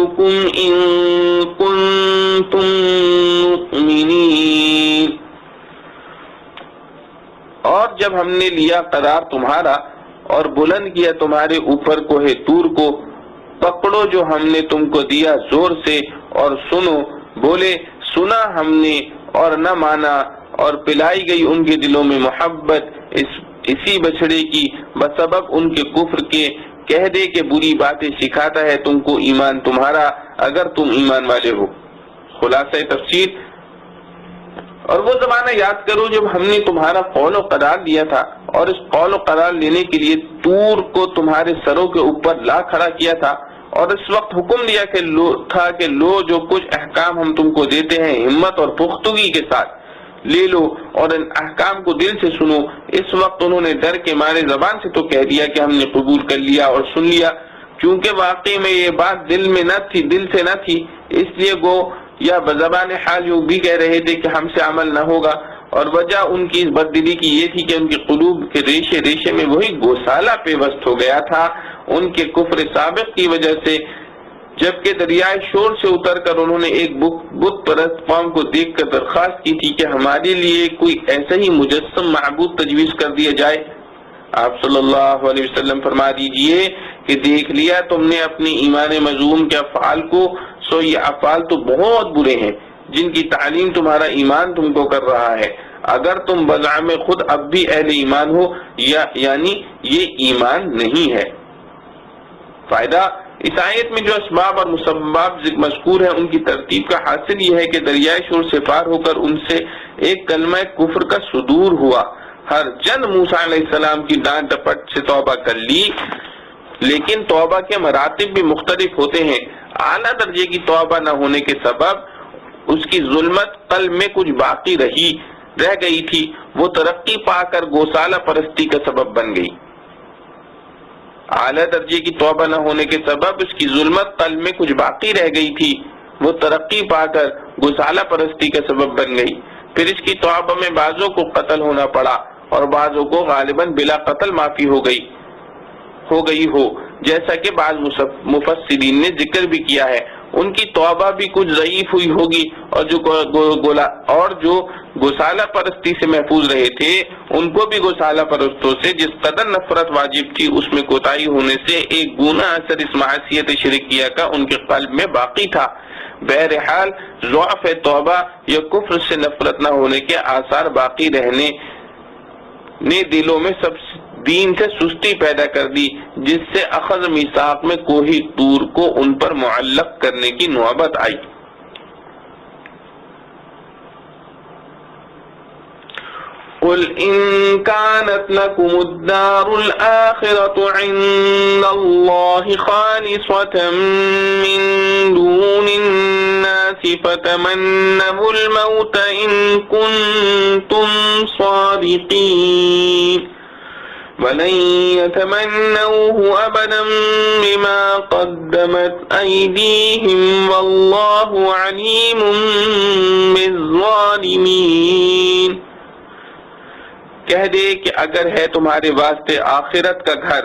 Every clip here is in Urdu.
أموالكم إن كنتم مؤمنين۔ اور جب ہم نے لیا قرار تمہارا اور بلند کیا تمہارے اوپر کوہ طور کو، پکڑو جو ہم نے تم کو دیا زور سے اور سنو۔ بولے سنا ہم نے اور نہ مانا، اور پلائی گئی ان کے دلوں میں محبت اسی بچڑے کی بسبب ان کے کفر کے۔ کہہ دے کہ بری باتیں سکھاتا ہے تم کو ایمان تمہارا اگر تم ایمان والے ہو۔ خلاصہ تفسیر۔ اور وہ زمانہ یاد کرو جب ہم نے تمہارا قول و قرار لیا تھا، اور اس قول و قرار لینے کے لیے طور کو تمہارے سروں کے اوپر لا کھڑا کیا تھا، اور اس وقت حکم دیا کہ لو جو کچھ احکام ہم تم کو دیتے ہیں ہمت اور پختگی کے ساتھ لے لو اور ان احکام کو دل سے سنو۔ اس وقت انہوں نے ڈر کے مارے زبان سے تو کہہ دیا کہ ہم نے قبول کر لیا اور سن لیا، کیونکہ واقعی میں یہ بات دل میں نہ تھی، دل سے نہ تھی، اس لیے گو یا بزبان حال یوں بھی کہہ رہے تھے کہ ہم سے عمل نہ ہوگا۔ اور وجہ ان کی اس بددلی کی یہ تھی کہ ان کے قلوب کے ریشے ریشے میں وہی گوسالہ پیوست ہو گیا تھا ان کے کفر سابق کی وجہ سے، جبکہ دریائے شور سے اتر کر انہوں نے ایک بت پرست قوم کو دیکھ کر درخواست کی تھی کہ ہمارے لیے کوئی ایسا ہی مجسم معبود تجویز کر دیا جائے۔ آپ صلی اللہ علیہ وسلم فرما دیجئے کہ دیکھ لیا تم نے اپنے ایمان مذموم کے افعال کو، سو یہ افعال تو بہت برے ہیں جن کی تعلیم تمہارا ایمان تم کو کر رہا ہے، اگر تم بزعم خود اب بھی اہل ایمان ہو، یعنی یہ ایمان نہیں ہے۔ فائدہ: اس آیت میں جو اسباب اور مسباب مذکور ہیں ان کی ترتیب کا حاصل یہ ہے کہ دریائے شور سے پار ہو کر ان سے ایک کلمہ کفر کا صدور ہوا۔ ہر جن موسیٰ علیہ السلام کی ڈانٹ ڈپٹ سے توبہ کر لی، لیکن توبہ کے مراتب بھی مختلف ہوتے ہیں۔ اعلیٰ درجے کی توبہ نہ ہونے کے سبب اس کی ظلمت قلب میں کچھ باقی رہ گئی تھی، وہ ترقی پا کر گوسالہ پرستی کا سبب بن گئی۔ اعلیٰ درجے کی توبہ نہ ہونے کے سبب اس کی ظلمت قلب میں کچھ باقی رہ گئی تھی، وہ ترقی پا کر گوسالہ پرستی کا سبب بن گئی۔ پھر اس کی توبہ میں بعضوں کو قتل ہونا پڑا اور بعضوں کو غالباً بلا قتل معافی ہو گئی جیسا کہ بعض مفسرین نے ذکر بھی کیا ہے۔ ان کی توبہ بھی کچھ ضعیف ہوئی ہوگی، اور جو گوسالہ پرستی سے محفوظ رہے تھے ان کو بھی گوسالہ پرستوں سے جس قدر نفرت واجب تھی اس میں کوتاہی ہونے سے ایک گنا اثر اس معصیت شرکیہ کا ان کے قلب میں باقی تھا۔ بہرحال ضعف توبہ یا کفر سے نفرت نہ ہونے کے آثار باقی رہنے نے دلوں میں سب دین سے سستی پیدا کر دی، جس سے اخذ میثاق میں کوہ طور کو ان پر معلق کرنے کی نوبت آئی۔ قل ان كانت لكم الدار الآخرة عند الله خالصة من دون الناس فتمنوا الموت إن كنتم صادقين ولن يتمنوه أبدا بما قدمت أيديهم والله عليم بالظالمين۔ کہہ دے کہ اگر ہے تمہارے واسطے آخرت کا گھر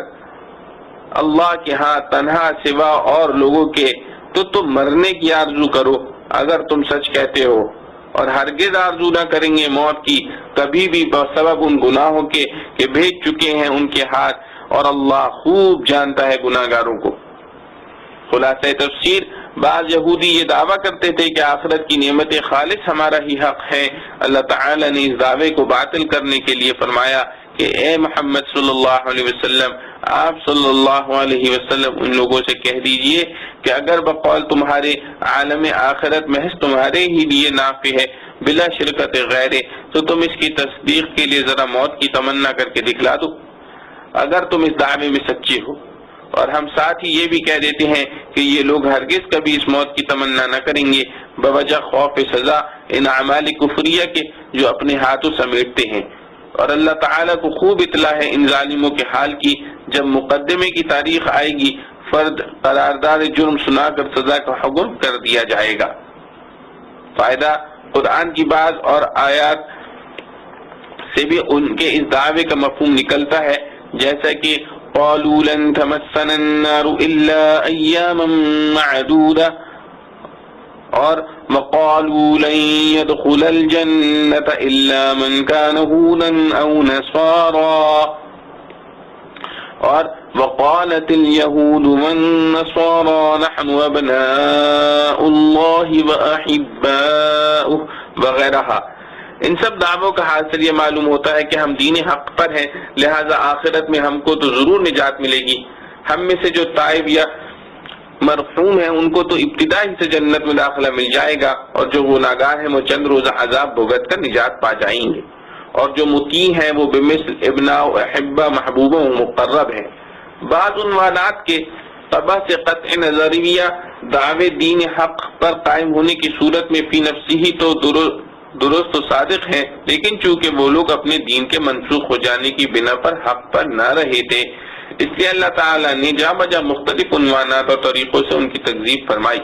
اللہ کے ہاں تنہا سوا اور لوگوں کے، تو تم مرنے کی آرزو کرو اگر تم سچ کہتے ہو، اور ہرگز آرزو نہ کریں گے موت کی کبھی بھی بسبب ان گناہوں کے کہ بھیج چکے ہیں ان کے ہاتھ، اور اللہ خوب جانتا ہے گناہگاروں کو۔ خلاصہ تفسیر: بعض یہودی یہ دعویٰ کرتے تھے کہ آخرت کی نعمت خالص ہمارا ہی حق ہے۔ اللہ تعالی نے اس دعوے کو باطل کرنے کے لیے فرمایا کہ اے محمد صلی اللہ علیہ وسلم، آپ صلی اللہ علیہ وسلم ان لوگوں سے کہہ دیجئے کہ اگر بقول تمہارے عالم آخرت محض تمہارے ہی لیے نافع ہے بلا شرکت غیر، تو تم اس کی تصدیق کے لیے ذرا موت کی تمنا کر کے دکھلا دو اگر تم اس دعوے میں سچے ہو۔ اور ہم ساتھ ہی یہ بھی کہہ دیتے ہیں کہ یہ لوگ ہرگز کبھی اس موت کی تمنا نہ کریں گے بوجہ خوف سزا ان اعمال کفریہ کے جو اپنے ہاتھوں سمیٹتے ہیں۔ اور اللہ تعالیٰ کو خوب اطلاع ہے ان ظالموں کے حال کی، جب مقدمے کی تاریخ آئے گی فرد قرارداد جرم سنا کر سزا کا حکم کر دیا جائے گا۔ فائدہ: قرآن کی بعض اور آیات سے بھی ان کے اس دعوے کا مفہوم نکلتا ہے، جیسا کہ قالوا لن تمسنا النار إلا أياما معدودة اور وقالوا لن يدخل الجنة إلا من كان هودا أو نصارا اور وقالت اليهود والنصارى نحن أبناء الله وأحباؤه وغيرها. ان سب دعووں کا حاصل یہ معلوم ہوتا ہے کہ ہم دین حق پر ہیں، لہذا آخرت میں ہم کو تو ضرور نجات ملے گی. ہم میں سے جو تائب یا مرحوم ہیں ان کو تو ابتدا ہی سے جنت میں داخلہ مل جائے گا، اور جو گناہگار ہیں وہ چند روزہ عذاب بھگت کر نجات پا جائیں گے، اور جو مطیع ہیں وہ بمثل ابناء و احبہ محبوبہ و مقرب ہیں. بعض عنوانات کے طبع سے قطع نظریہ دعوے دین حق پر قائم ہونے کی صورت میں فی نفسی ہی تو درست و صادق ہیں، لیکن چونکہ وہ لوگ اپنے دین کے منسوخ ہو جانے کی بنا پر حق پر نہ رہے تھے، اس لیے اللہ تعالیٰ نے جا بجا مختلف عنوانات اور طریقوں سے ان کی تکذیب فرمائی.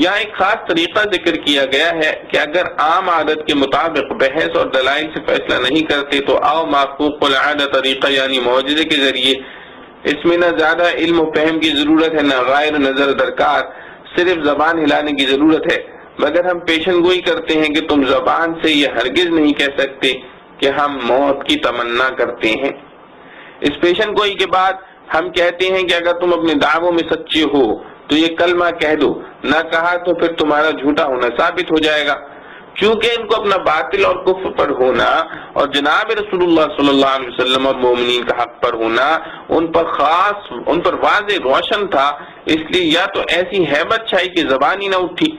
یہاں ایک خاص طریقہ ذکر کیا گیا ہے کہ اگر عام عادت کے مطابق بحث اور دلائل سے فیصلہ نہیں کرتے تو آؤ مافوق العادہ طریقہ یعنی معجزے کے ذریعے. اس میں نہ زیادہ علم و فہم کی ضرورت ہے، نہ غائر نظر درکار، صرف زبان ہلانے کی ضرورت ہے. مگر ہم پیشن گوئی کرتے ہیں کہ تم زبان سے یہ ہرگز نہیں کہہ سکتے کہ ہم موت کی تمنا کرتے ہیں. اس پیشن گوئی کے بعد ہم کہتے ہیں کہ اگر تم اپنے دعووں میں سچے ہو تو یہ کلمہ کہہ دو، نہ کہا تو پھر تمہارا جھوٹا ہونا ثابت ہو جائے گا. کیونکہ ان کو اپنا باطل اور کفر پر ہونا اور جناب رسول اللہ صلی اللہ علیہ وسلم اور مومنین کا حق پر ہونا ان پر واضح روشن تھا، اس لیے یا تو ایسی ہیبت چھائی کہ زبان ہی نہ اٹھی،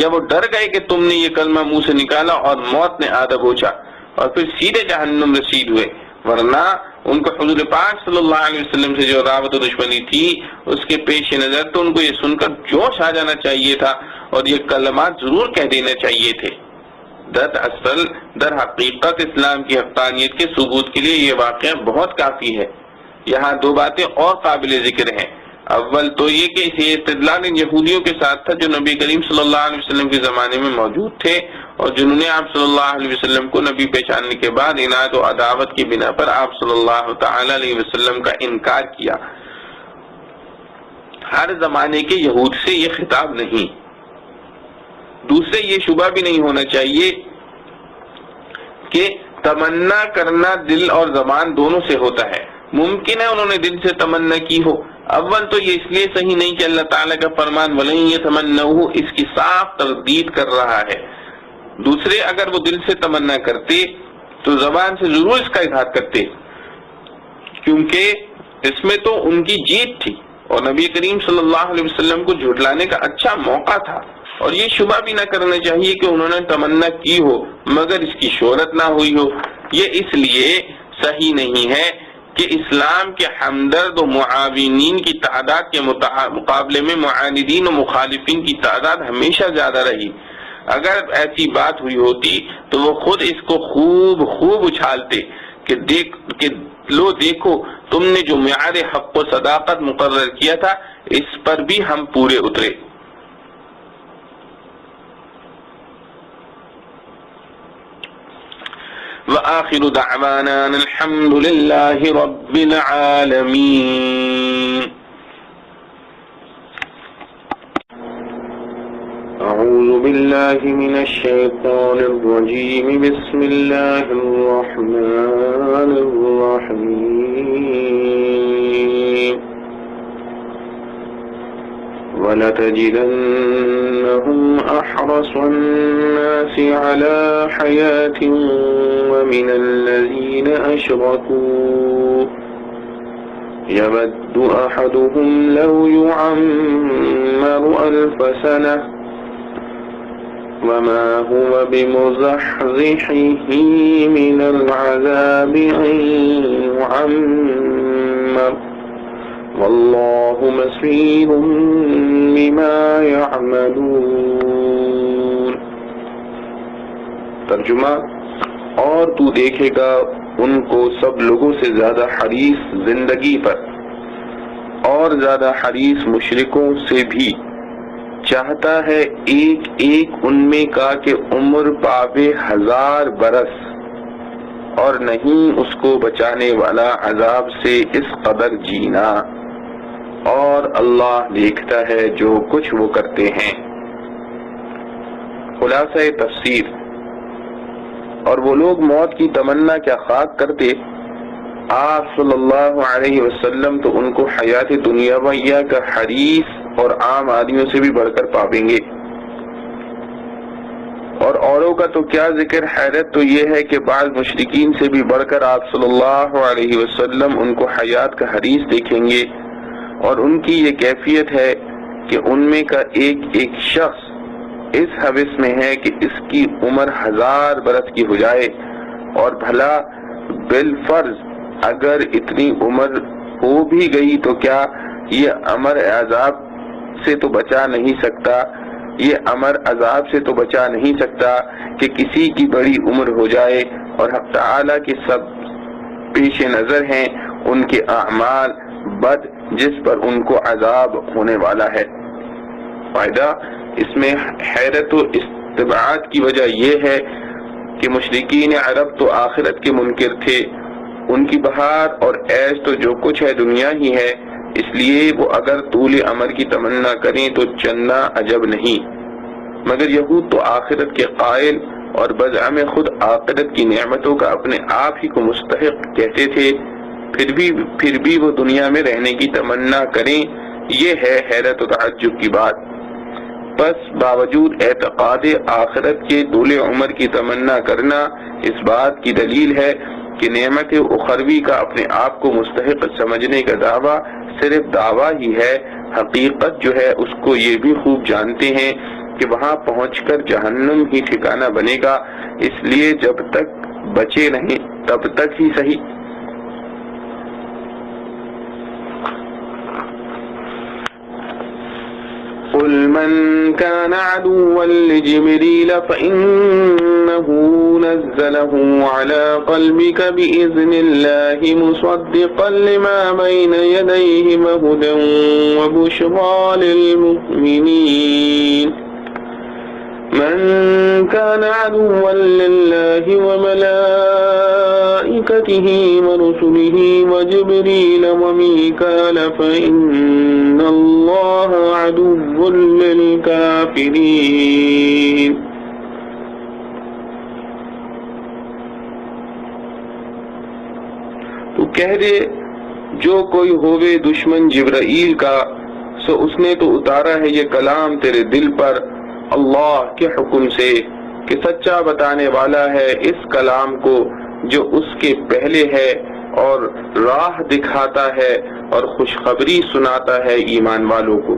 یا وہ ڈر گئے کہ تم نے یہ کلمہ منہ سے نکالا اور موت نے آدھا بوچھا اور پھر سیدھے جہنم رسید ہوئے. ورنہ ان کو حضور پاک صلی اللہ علیہ وسلم سے جو رابط و دشمنی تھی اس کے پیش نظر تو ان کو یہ سن کر جوش آ جانا چاہیے تھا اور یہ کلمات ضرور کہہ دینا چاہیے تھے. در حقیقت اسلام کی حقانیت کے ثبوت کے لیے یہ واقعہ بہت کافی ہے. یہاں دو باتیں اور قابل ذکر ہیں. اول تو یہ کہ اسے استدلال ان یہودیوں کے ساتھ تھا جو نبی کریم صلی اللہ علیہ وسلم کے زمانے میں موجود تھے اور جنہوں نے آپ صلی اللہ علیہ وسلم کو نبی پہچاننے کے بعد عناد و عداوت کی بنا پر آپ صلی اللہ تعالی علیہ وسلم کا انکار کیا. ہر زمانے کے یہود سے یہ خطاب نہیں. دوسرے یہ شبہ بھی نہیں ہونا چاہیے کہ تمنا کرنا دل اور زبان دونوں سے ہوتا ہے. ممکن ہے انہوں نے دل سے تمنا کی ہو. اول تو یہ اس لیے صحیح نہیں کہ اللہ تعالیٰ کا فرمان وَلَن يَتَمَنَّوْهُ اس کی صاف تردید کر رہا ہے. دوسرے اگر وہ دل سے تمنا کرتے تو زبان سے ضرور اس کا اظہار کرتے، کیونکہ اس میں تو ان کی جیت تھی اور نبی کریم صلی اللہ علیہ وسلم کو جھٹلانے کا اچھا موقع تھا. اور یہ شبہ بھی نہ کرنا چاہیے کہ انہوں نے تمنا کی ہو مگر اس کی شہرت نہ ہوئی ہو. یہ اس لیے صحیح نہیں ہے کہ اسلام کے ہمدرد و معاونین کی تعداد کے مقابلے میں معاندین و مخالفین کی تعداد ہمیشہ زیادہ رہی. اگر ایسی بات ہوئی ہوتی تو وہ خود اس کو خوب اچھالتے کہ لو دیکھو تم نے جو معیار حق و صداقت مقرر کیا تھا اس پر بھی ہم پورے اترے. وآخر دعوانا الحمد لله رب العالمين. أعوذ بالله من الشيطان الرجيم. بسم الله الرحمن الرحيم. ولتجدنهم أحرص الناس على حياة ومن الذين أشركوا يود أحدهم لو يعمر 1000 سنة وما هو بمزحزحه من العذاب أن يعمر واللہ بصیر بما یعملون. ترجمہ: اور تو دیکھے گا ان کو سب لوگوں سے زیادہ حریص زندگی پر اور زیادہ حریص مشرکوں سے بھی. چاہتا ہے ایک ایک ان میں کا کہ عمر پاوے 1000 برس اور نہیں اس کو بچانے والا عذاب سے اس قدر جینا، اور اللہ دیکھتا ہے جو کچھ وہ کرتے ہیں۔ خلاصہ تفسیر، اور وہ لوگ موت کی تمنا کیا خاک کرتے، آپ صلی اللہ علیہ وسلم تو ان کو حیات دنیاویہ کا حریص اور عام آدمیوں سے بھی بڑھ کر پائیں گے، اور اوروں کا تو کیا ذکر، حیرت تو یہ ہے کہ بعض مشرکین سے بھی بڑھ کر آپ صلی اللہ علیہ وسلم ان کو حیات کا حریص دیکھیں گے، اور ان کی یہ کیفیت ہے کہ ان میں کا ایک ایک شخص اس حوث میں ہے کہ اس کی عمر 1000 برس کی ہو جائے، اور بھلا بالفرض اگر اتنی عمر ہو بھی گئی تو کیا یہ امر عذاب سے تو بچا نہیں سکتا، یہ امر عذاب سے تو بچا نہیں سکتا کہ کسی کی بڑی عمر ہو جائے، اور حق تعالیٰ کے سب پیش نظر ہیں ان کے اعمال بد جس پر ان کو عذاب ہونے والا ہے۔ فائدہ اس میں حیرت و استبعاد کی وجہ یہ ہے کہ مشرکین عرب تو آخرت کے منکر تھے، ان کی بہار اور عیش تو جو کچھ ہے دنیا ہی ہے، اس لیے وہ اگر طول عمر کی تمنا کریں تو چننا عجب نہیں، مگر یہود تو آخرت کے قائل اور بزعم خود آخرت کی نعمتوں کا اپنے آپ ہی کو مستحق کہتے تھے، پھر بھی وہ دنیا میں رہنے کی تمنا کریں، یہ ہے حیرت و تعجب کی بات۔ پس باوجود اعتقاد آخرت کے طول عمر کی تمنا کرنا اس بات کی دلیل ہے کہ نعمت اخروی کا اپنے آپ کو مستحق سمجھنے کا دعویٰ صرف دعویٰ ہی ہے، حقیقت جو ہے اس کو یہ بھی خوب جانتے ہیں کہ وہاں پہنچ کر جہنم ہی ٹھکانہ بنے گا، اس لیے جب تک بچے نہیں تب تک ہی صحیح۔ قل من كان عدوا لجبريل فإنه نزله على قلبك بإذن الله مصدقا لما بين يديه وهدى وبشرى للمؤمنين من كان عدوا لله وملائكته ورسله وجبريل وميكال فإن الله عدو للكافرين۔ تو کہہ دے جو کوئی ہووے دشمن جبرائیل کا، سو اس نے تو اتارا ہے یہ کلام تیرے دل پر اللہ کے حکم سے کہ سچا بتانے والا ہے اس کلام کو جو اس کے پہلے ہے، اور راہ دکھاتا ہے اور خوشخبری سناتا ہے ایمان والوں کو۔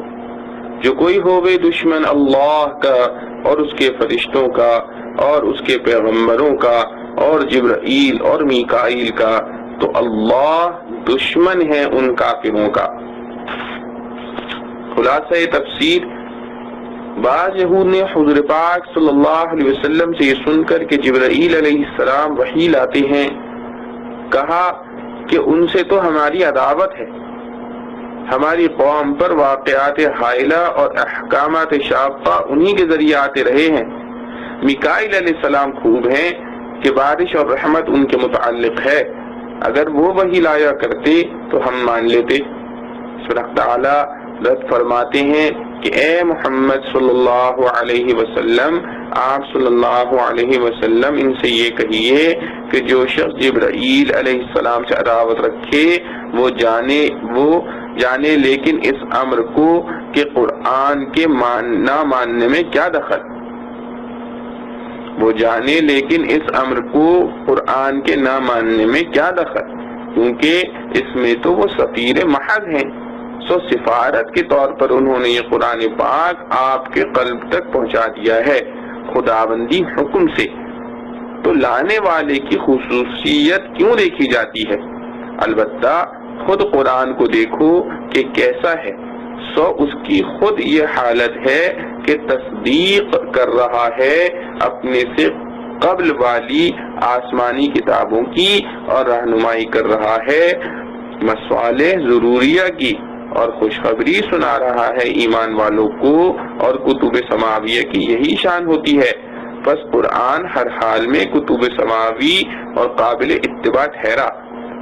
جو کوئی ہووے دشمن اللہ کا اور اس کے فرشتوں کا اور اس کے پیغمبروں کا اور جبرائیل اور میکائیل کا، تو اللہ دشمن ہے ان کافروں کا۔ خلاصہ تفسیر، بعض یہود نے حضور پاک صلی اللہ علیہ وسلم سے یہ سن کر کہ جبرائیل علیہ السلام وحی لاتے ہیں، کہا کہ ان سے تو ہماری عداوت ہے، ہماری قوم پر واقعات حائلہ اور احکامات شاقہ انہی کے ذریعے آتے رہے ہیں۔ میکائیل علیہ السلام خوب ہیں کہ بارش اور رحمت ان کے متعلق ہے، اگر وہ وحی لایا کرتے تو ہم مان لیتے۔ سبحانہ تعالی رد فرماتے ہیں کہ اے محمد صلی اللہ علیہ وسلم، آپ صلی اللہ علیہ وسلم ان سے یہ کہیے کہ جو شخص جبرائیل علیہ السلام سے عداوت رکھے وہ جانے لیکن اس امر کو کہ قرآن کے نہ ماننے میں کیا دخل، وہ جانے لیکن اس امر کو قرآن کے نہ ماننے میں کیا دخل، کیونکہ اس میں تو وہ سفیر محض ہیں، سو سفارت کے طور پر انہوں نے یہ قرآن پاک آپ کے قلب تک پہنچا دیا ہے خداوندی حکم سے، تو لانے والے کی خصوصیت کیوں دیکھی جاتی ہے؟ البتہ خود قرآن کو دیکھو کہ کیسا ہے، سو اس کی خود یہ حالت ہے کہ تصدیق کر رہا ہے اپنے سے قبل والی آسمانی کتابوں کی اور رہنمائی کر رہا ہے مصالح ضروریہ کی اور خوشخبری سنا رہا ہے ایمان والوں کو اور کتب سماویہ کی۔ یہی شان ہوتی ہے بس قرآن ہر حال میں کتب سماوی اور قابل اتباع ٹھہرا۔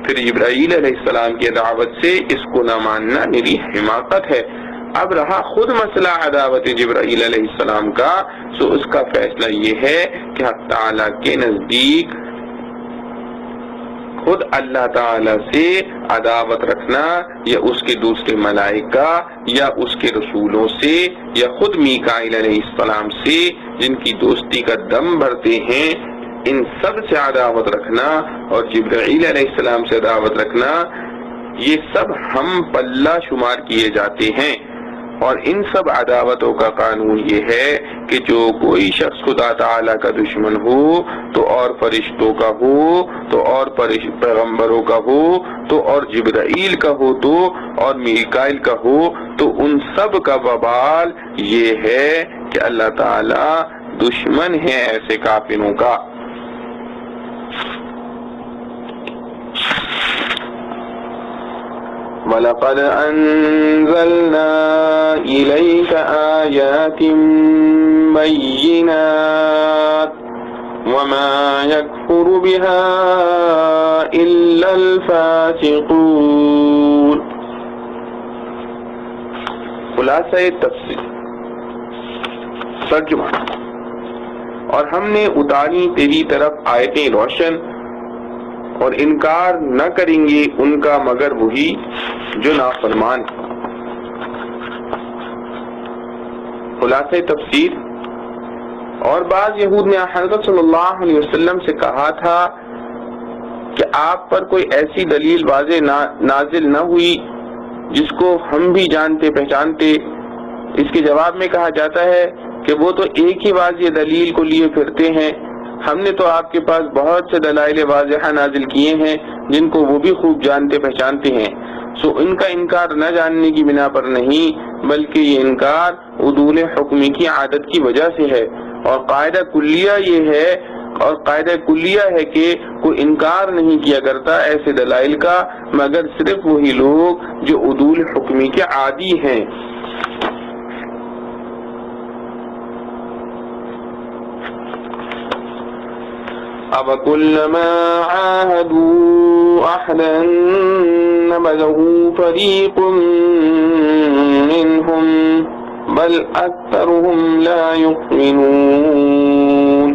پھر جبرائیل علیہ السلام کی دعوت سے اس کو نہ ماننا میری حماقت ہے۔ اب رہا خود مسئلہ عداوت جبرائیل علیہ السلام کا، سو اس کا فیصلہ یہ ہے کہ حق تعالیٰ کے نزدیک خود اللہ تعالیٰ سے عداوت رکھنا، یا اس کے دوسرے ملائکہ یا اس کے رسولوں سے، یا خود میکائیل علیہ السلام سے جن کی دوستی کا دم بھرتے ہیں، ان سب سے عداوت رکھنا اور جبرائیل علیہ السلام سے عداوت رکھنا، یہ سب ہم پلہ شمار کیے جاتے ہیں۔ اور ان سب عداوتوں کا قانون یہ ہے کہ جو کوئی شخص خدا تعالیٰ کا دشمن ہو تو اور فرشتوں کا ہو تو اور پیغمبروں کا ہو تو اور جبرائیل کا ہو تو اور میکائیل کا ہو، تو ان سب کا وبال یہ ہے کہ اللہ تعالیٰ دشمن ہے ایسے کافروں کا۔ وَلَقَدْ أَنزَلْنَا إِلَيْكَ آيَاتٍ بَيِّنَاتٍ وَمَا يَكْفُرُ بِهَا إِلَّا الْفَاسِقُونَ۔ خلاصہ تفسیر ترجمہ، اور ہم نے اتاری تیری طرف آیتیں روشن، اور انکار نہ کریں گے ان کا مگر وہی جو نافرمان۔ خلاصہ تفسیر، اور بعض یہود نے حضرت صلی اللہ علیہ وسلم سے کہا تھا کہ آپ پر کوئی ایسی دلیل واضح نازل نہ ہوئی جس کو ہم بھی جانتے پہچانتے۔ اس کے جواب میں کہا جاتا ہے کہ وہ تو ایک ہی واضح دلیل کو لیے پھرتے ہیں، ہم نے تو آپ کے پاس بہت سے دلائل واضحہ نازل کیے ہیں جن کو وہ بھی خوب جانتے پہچانتے ہیں۔ سو ان کا انکار نہ جاننے کی بنا پر نہیں، بلکہ یہ انکار عدول حکمی کی عادت کی وجہ سے ہے، اور قاعدہ کلیہ ہے کہ کوئی انکار نہیں کیا کرتا ایسے دلائل کا مگر صرف وہی لوگ جو عدول حکمی کے عادی ہیں۔ أَفَكُلَّمَا عَاهَدُوا عَهْدًا نَبَذَهُ فَرِيقٌ مِّنْهُمْ بَلْ أَكْثَرُهُمْ لَا يُؤْمِنُونَ۔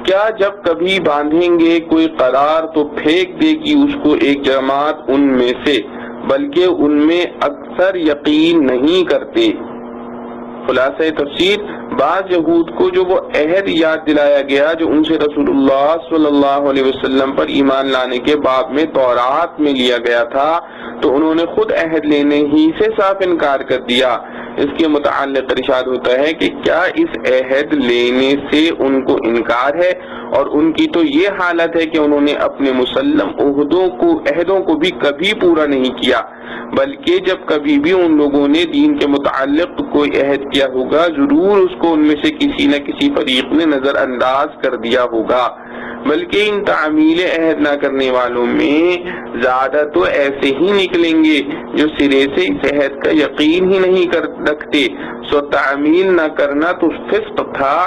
کیا جب کبھی باندھیں گے کوئی قرار تو پھینک دے گی اس کو ایک جماعت ان میں سے، بلکہ ان میں اکثر یقین نہیں کرتے۔ خلاصہ تفسیر، بعض یہود کو جو وہ عہد یاد دلایا گیا جو ان سے رسول اللہ صلی اللہ علیہ وسلم پر ایمان لانے کے باب میں تورات میں لیا گیا تھا، تو انہوں نے خود عہد لینے ہی سے صاف انکار کر دیا۔ اس کے متعلق ارشاد ہوتا ہے کہ کیا اس عہد لینے سے ان کو انکار ہے، اور ان کی تو یہ حالت ہے کہ انہوں نے اپنے مسلم عہدوں کو بھی کبھی پورا نہیں کیا، بلکہ جب کبھی بھی ان لوگوں نے دین کے متعلق کوئی عہد کیا ہوگا ضرور اس کو ان میں سے کسی نہ کسی فریق نے نظر انداز کر دیا ہوگا۔ بلکہ ان تعمیل عہد نہ کرنے والوں میں زیادہ تو ایسے ہی نکلیں گے جو سرے سے اس عہد کا یقین ہی نہیں رکھتے۔ سو تعمیل نہ کرنا تو فسق تھا،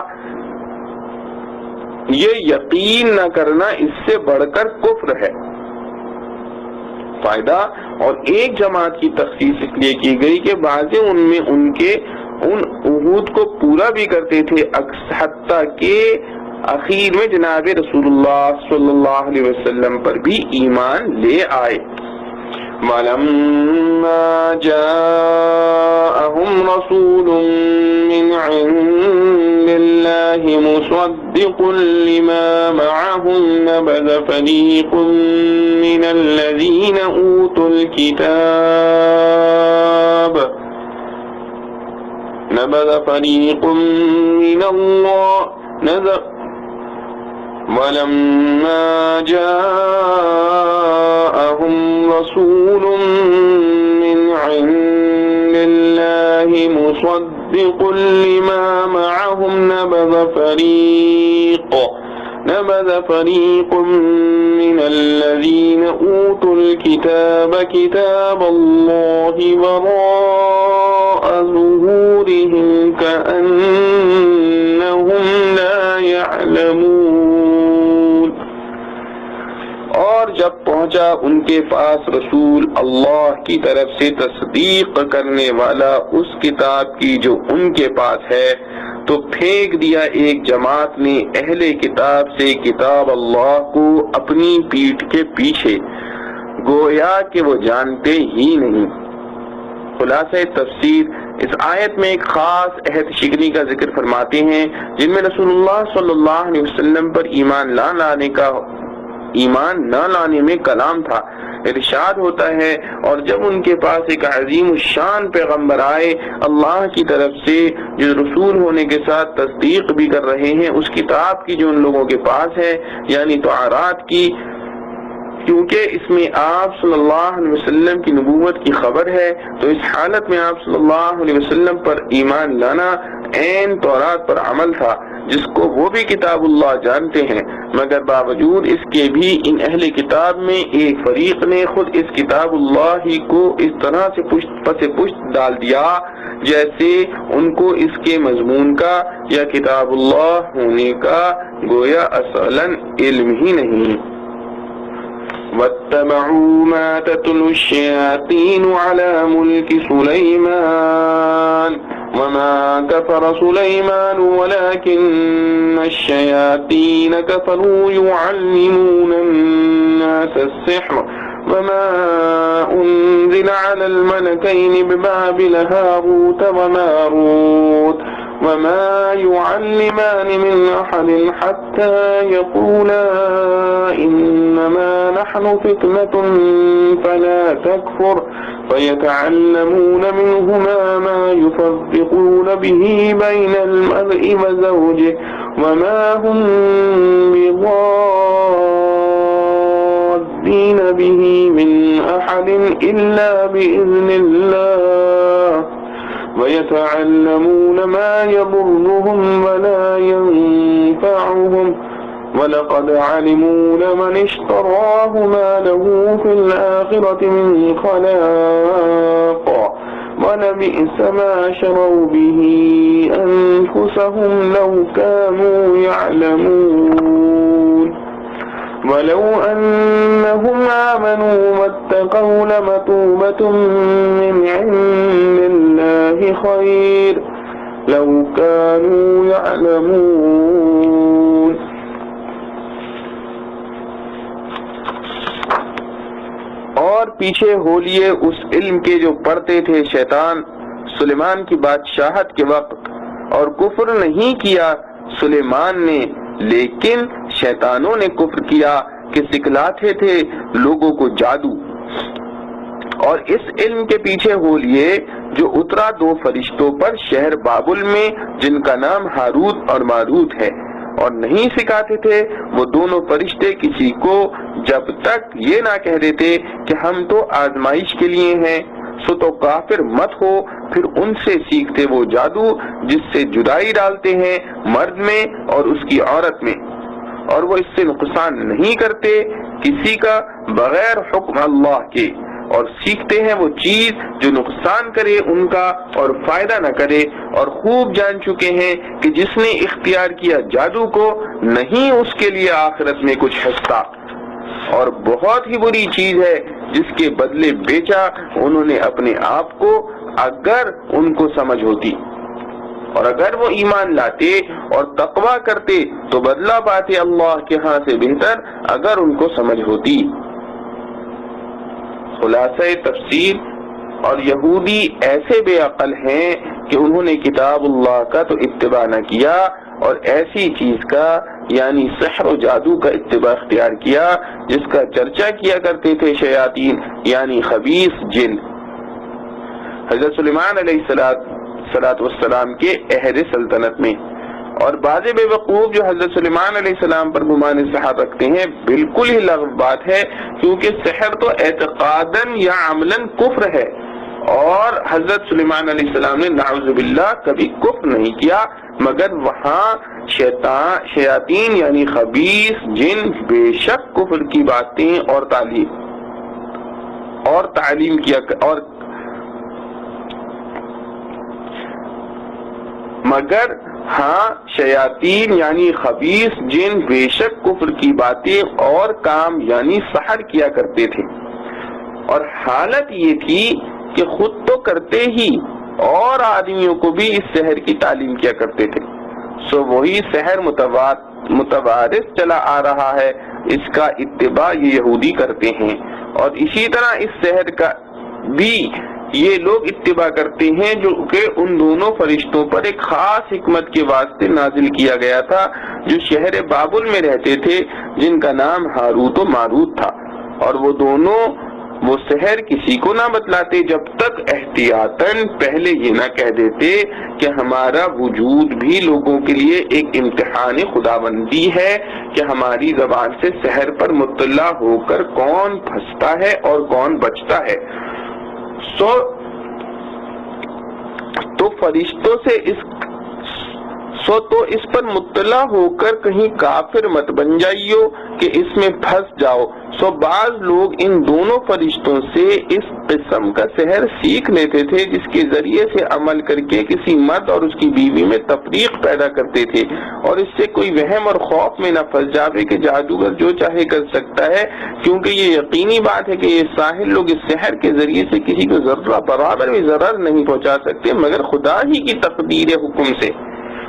یہ یقین نہ کرنا اس سے بڑھ کر کفر ہے۔ فائدہ، اور ایک جماعت کی تخصیص اس لیے کی گئی کہ بعض ان میں ان کے ان عہود کو پورا بھی کرتے تھے، حتیٰ کہ اخیر میں جناب رسول اللہ صلی اللہ علیہ وسلم پر بھی ایمان لے آئے۔ وَلَمَّا جَاءَهُمْ رَسُولٌ مِّنْ عِندِ اللَّهِ مُصَدِّقٌ لِّمَا مَعَهُمْ نَبَذَ فَرِيقٌ مِّنَ الَّذِينَ أُوتُوا الْكِتَابَ وَلَمَّا جَاءَهُمْ رَسُولٌ مِّنْ عِندِ اللَّهِ مُصَدِّقٌ لِّمَا مَعَهُمْ نبذ فريق من الذين أوتوا الكتاب كتاب الله وراء ظهورهم كأنهم ان کے پاس رسول اللہ کی طرف سے تصدیق کرنے والا اس کتاب کی جو ان کے پاس ہے، تو پھینک دیا ایک جماعت نے اہل کتاب سے کتاب اللہ کو اپنی پیٹھ کے پیچھے، گویا کہ وہ جانتے ہی نہیں۔ خلاصہ تفسیر، اس آیت میں ایک خاص عہد شکنی کا ذکر فرماتے ہیں جن میں رسول اللہ صلی اللہ علیہ وسلم پر ایمان نہ لانے میں کلام تھا۔ ارشاد ہوتا ہے، اور جب ان کے پاس ایک عظیم الشان پیغمبر آئے اللہ کی طرف سے جو رسول ہونے کے ساتھ تصدیق بھی کر رہے ہیں اس کتاب کی جو ان لوگوں کے پاس ہے، یعنی توراۃ کی، کیونکہ اس میں آپ صلی اللہ علیہ وسلم کی نبوت کی خبر ہے، تو اس حالت میں آپ صلی اللہ علیہ وسلم پر ایمان لانا عین توراۃ پر عمل تھا، جس کو وہ بھی کتاب اللہ جانتے ہیں، مگر باوجود اس کے بھی ان اہل کتاب میں ایک فریق نے خود اس کتاب اللہ ہی کو اس طرح سے پشت ڈال دیا جیسے ان کو اس کے مضمون کا یا کتاب اللہ ہونے کا گویا اصلاً علم ہی نہیں۔ وَاتَّبَعُوا مَا تَتْلُو الشَّيَاطِينُ عَلَى مُلْكِ سُلَيْمَانَ وَمَا كَفَرَ سُلَيْمَانُ وَلَكِنَّ الشَّيَاطِينَ كَفَرُوا يُعَلِّمُونَ النَّاسَ السِّحْرَ وَمَا أُنزِلَ عَلَى الْمَلَكَيْنِ بِبَابِلَ هَارُوتَ وَمَارُوتَ وما يعلمان من أحد حتى يقولا إنما نحن فتنة فلا تكفر فيتعلمون منهما ما يفرقون به بين المرء وزوجه وما هم بضارين به من أحد إلا بإذن الله ويتعلمون ما يضرهم ولا ينفعهم وَلَقَدْ عَلِمُوا لَمَنِ اشْتَرَاهُ مَا لَهُ فِي الْآخِرَةِ مِنْ خَلَاقٍ وَلَبِئْسَ مَا شَرَوْا بِهِ أَنفُسَهُمْ لَوْ كَانُوا يَعْلَمُونَ وَلَوْ أَنَّهُمْ آمَنُوا وَاتَّقَوْا لَمَثُوبَةٌ مِّنْ عِندِ اللَّهِ خَيْرٌ لَوْ كَانُوا يَعْلَمُونَ۔ اور پیچھے ہو لیے اس علم کے جو پڑھتے تھے شیطان سلیمان کی بادشاہت کے وقت، اور کفر نہیں کیا سلیمان نے، لیکن شیطانوں نے کفر کیا کہ سکھلاتے تھے لوگوں کو جادو۔ اور اس علم کے پیچھے ہو لیے جو اترا دو فرشتوں پر شہر بابل میں جن کا نام ہاروت اور ماروت ہے، اور نہیں سکھاتے تھے وہ دونوں فرشتے کسی کو جب تک یہ نہ کہہ دیتے کہ ہم تو آزمائش کے لیے ہیں، سو تو کافر مت ہو۔ پھر ان سے سیکھتے وہ جادو جس سے جدائی ڈالتے ہیں مرد میں اور اس کی عورت میں، اور وہ اس سے نقصان نہیں کرتے کسی کا بغیر حکم اللہ کے، اور سیکھتے ہیں وہ چیز جو نقصان کرے ان کا اور فائدہ نہ کرے، اور خوب جان چکے ہیں کہ جس نے اختیار کیا جادو کو نہیں اس کے لیے آخرت میں کچھ حصہ، اور بہت ہی بری چیز ہے جس کے بدلے بیچا انہوں نے اپنے آپ کو، اگر ان کو سمجھ ہوتی، اور اگر وہ ایمان لاتے اور تقوی کرتے تو بدلہ پاتے اللہ کے ہاں سے بہتر اگر ان کو سمجھ ہوتی۔ خلاصہ تفسیر، اور یہودی ایسے بے عقل ہیں کہ انہوں نے کتاب اللہ کا تو اتباع نہ کیا اور ایسی چیز کا یعنی سحر و جادو کا اتباع اختیار کیا جس کا چرچا کیا کرتے تھے شیاطین یعنی خبیث جن۔ حضرت سلیمان علیہ السلام کے عہد سلطنت میں، اور بعض بے وقوف جو حضرت سلیمان علیہ السلام پر گمان صحت رکھتے ہیں بالکل ہی لغو بات ہے، کیونکہ سحر تو اعتقاداً یا عملاً کفر ہے، اور حضرت سلیمان علیہ السلام نے نعوذ باللہ کبھی کفر نہیں کیا، مگر وہاں شیاطین یعنی خبیث جن بے شک کفر کی باتیں اور تعلیم کیا، اور مگر ہاں شیاطین یعنی خبیث جن بے شک کفر کی باتیں اور کام یعنی سحر کیا کرتے تھے، اور حالت یہ تھی کہ خود تو کرتے ہی اور آدمیوں کو بھی اس سحر کی تعلیم کیا کرتے تھے۔ سو وہی سحر متوارث چلا آ رہا ہے، اس کا اتباع یہ یہودی کرتے ہیں، اور اسی طرح اس سحر کا بھی یہ لوگ اتباع کرتے ہیں جو کہ ان دونوں فرشتوں پر ایک خاص حکمت کے واسطے نازل کیا گیا تھا، جو شہر بابل میں رہتے تھے، جن کا نام ہاروت و ماروت تھا، اور وہ دونوں وہ سحر کسی کو نہ بتلاتے جب تک احتیاطاً پہلے یہ نہ کہہ دیتے کہ ہمارا وجود بھی لوگوں کے لیے ایک امتحان خداوندی ہے کہ ہماری زبان سے سحر پر مطلع ہو کر کون پھنستا ہے اور کون بچتا ہے۔ تو فرشتوں سے اس پر مطلع ہو کر کہیں کافر مت بن جائیو کہ اس میں پھنس جاؤ۔ بعض لوگ ان دونوں فرشتوں سے اس قسم کا سحر سیکھ لیتے تھے جس کے ذریعے سے عمل کر کے کسی مرد اور اس کی بیوی میں تفریق پیدا کرتے تھے، اور اس سے کوئی وہم اور خوف میں نہ پھنس جاوے کہ جادوگر جو چاہے کر سکتا ہے، کیونکہ یہ یقینی بات ہے کہ یہ ساحر لوگ اس سحر کے ذریعے سے کسی کو ذرہ برابر بھی ضرر نہیں پہنچا سکتے مگر خدا ہی کی تقدیر حکم سے،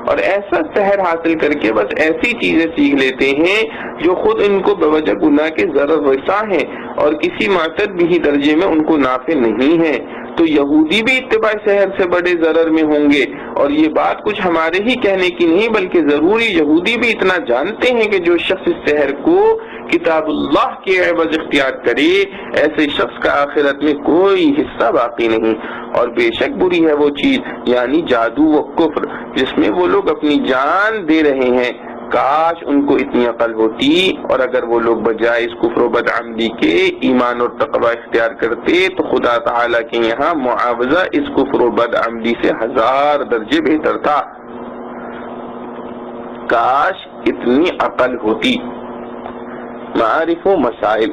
اور ایسا سحر حاصل کر کے بس ایسی چیزیں سیکھ لیتے ہیں جو خود ان کو بوجہ گناہ کے ضرر رساں ہیں اور کسی معتد بھی درجے میں ان کو نافع نہیں ہیں۔ تو یہودی بھی اتباع سحر سے بڑے ضرر میں ہوں گے، اور یہ بات کچھ ہمارے ہی کہنے کی نہیں بلکہ ضروری یہودی بھی اتنا جانتے ہیں کہ جو شخص اس سحر کو کتاب اللہ کے عوض اختیار کرے، ایسے شخص کا آخرت میں کوئی حصہ باقی نہیں، اور بے شک بری ہے وہ چیز یعنی جادو و کفر جس میں وہ لوگ اپنی جان دے رہے ہیں۔ کاش ان کو اتنی عقل ہوتی، اور اگر وہ لوگ بجائے اس کفر و بدعملی کے ایمان اور تقوی اختیار کرتے تو خدا تعالیٰ کے یہاں معاوضہ اس کفر و بدعملی سے 1000 درجے بہتر تھا۔ کاش اتنی عقل ہوتی۔ معارف و مسائل۔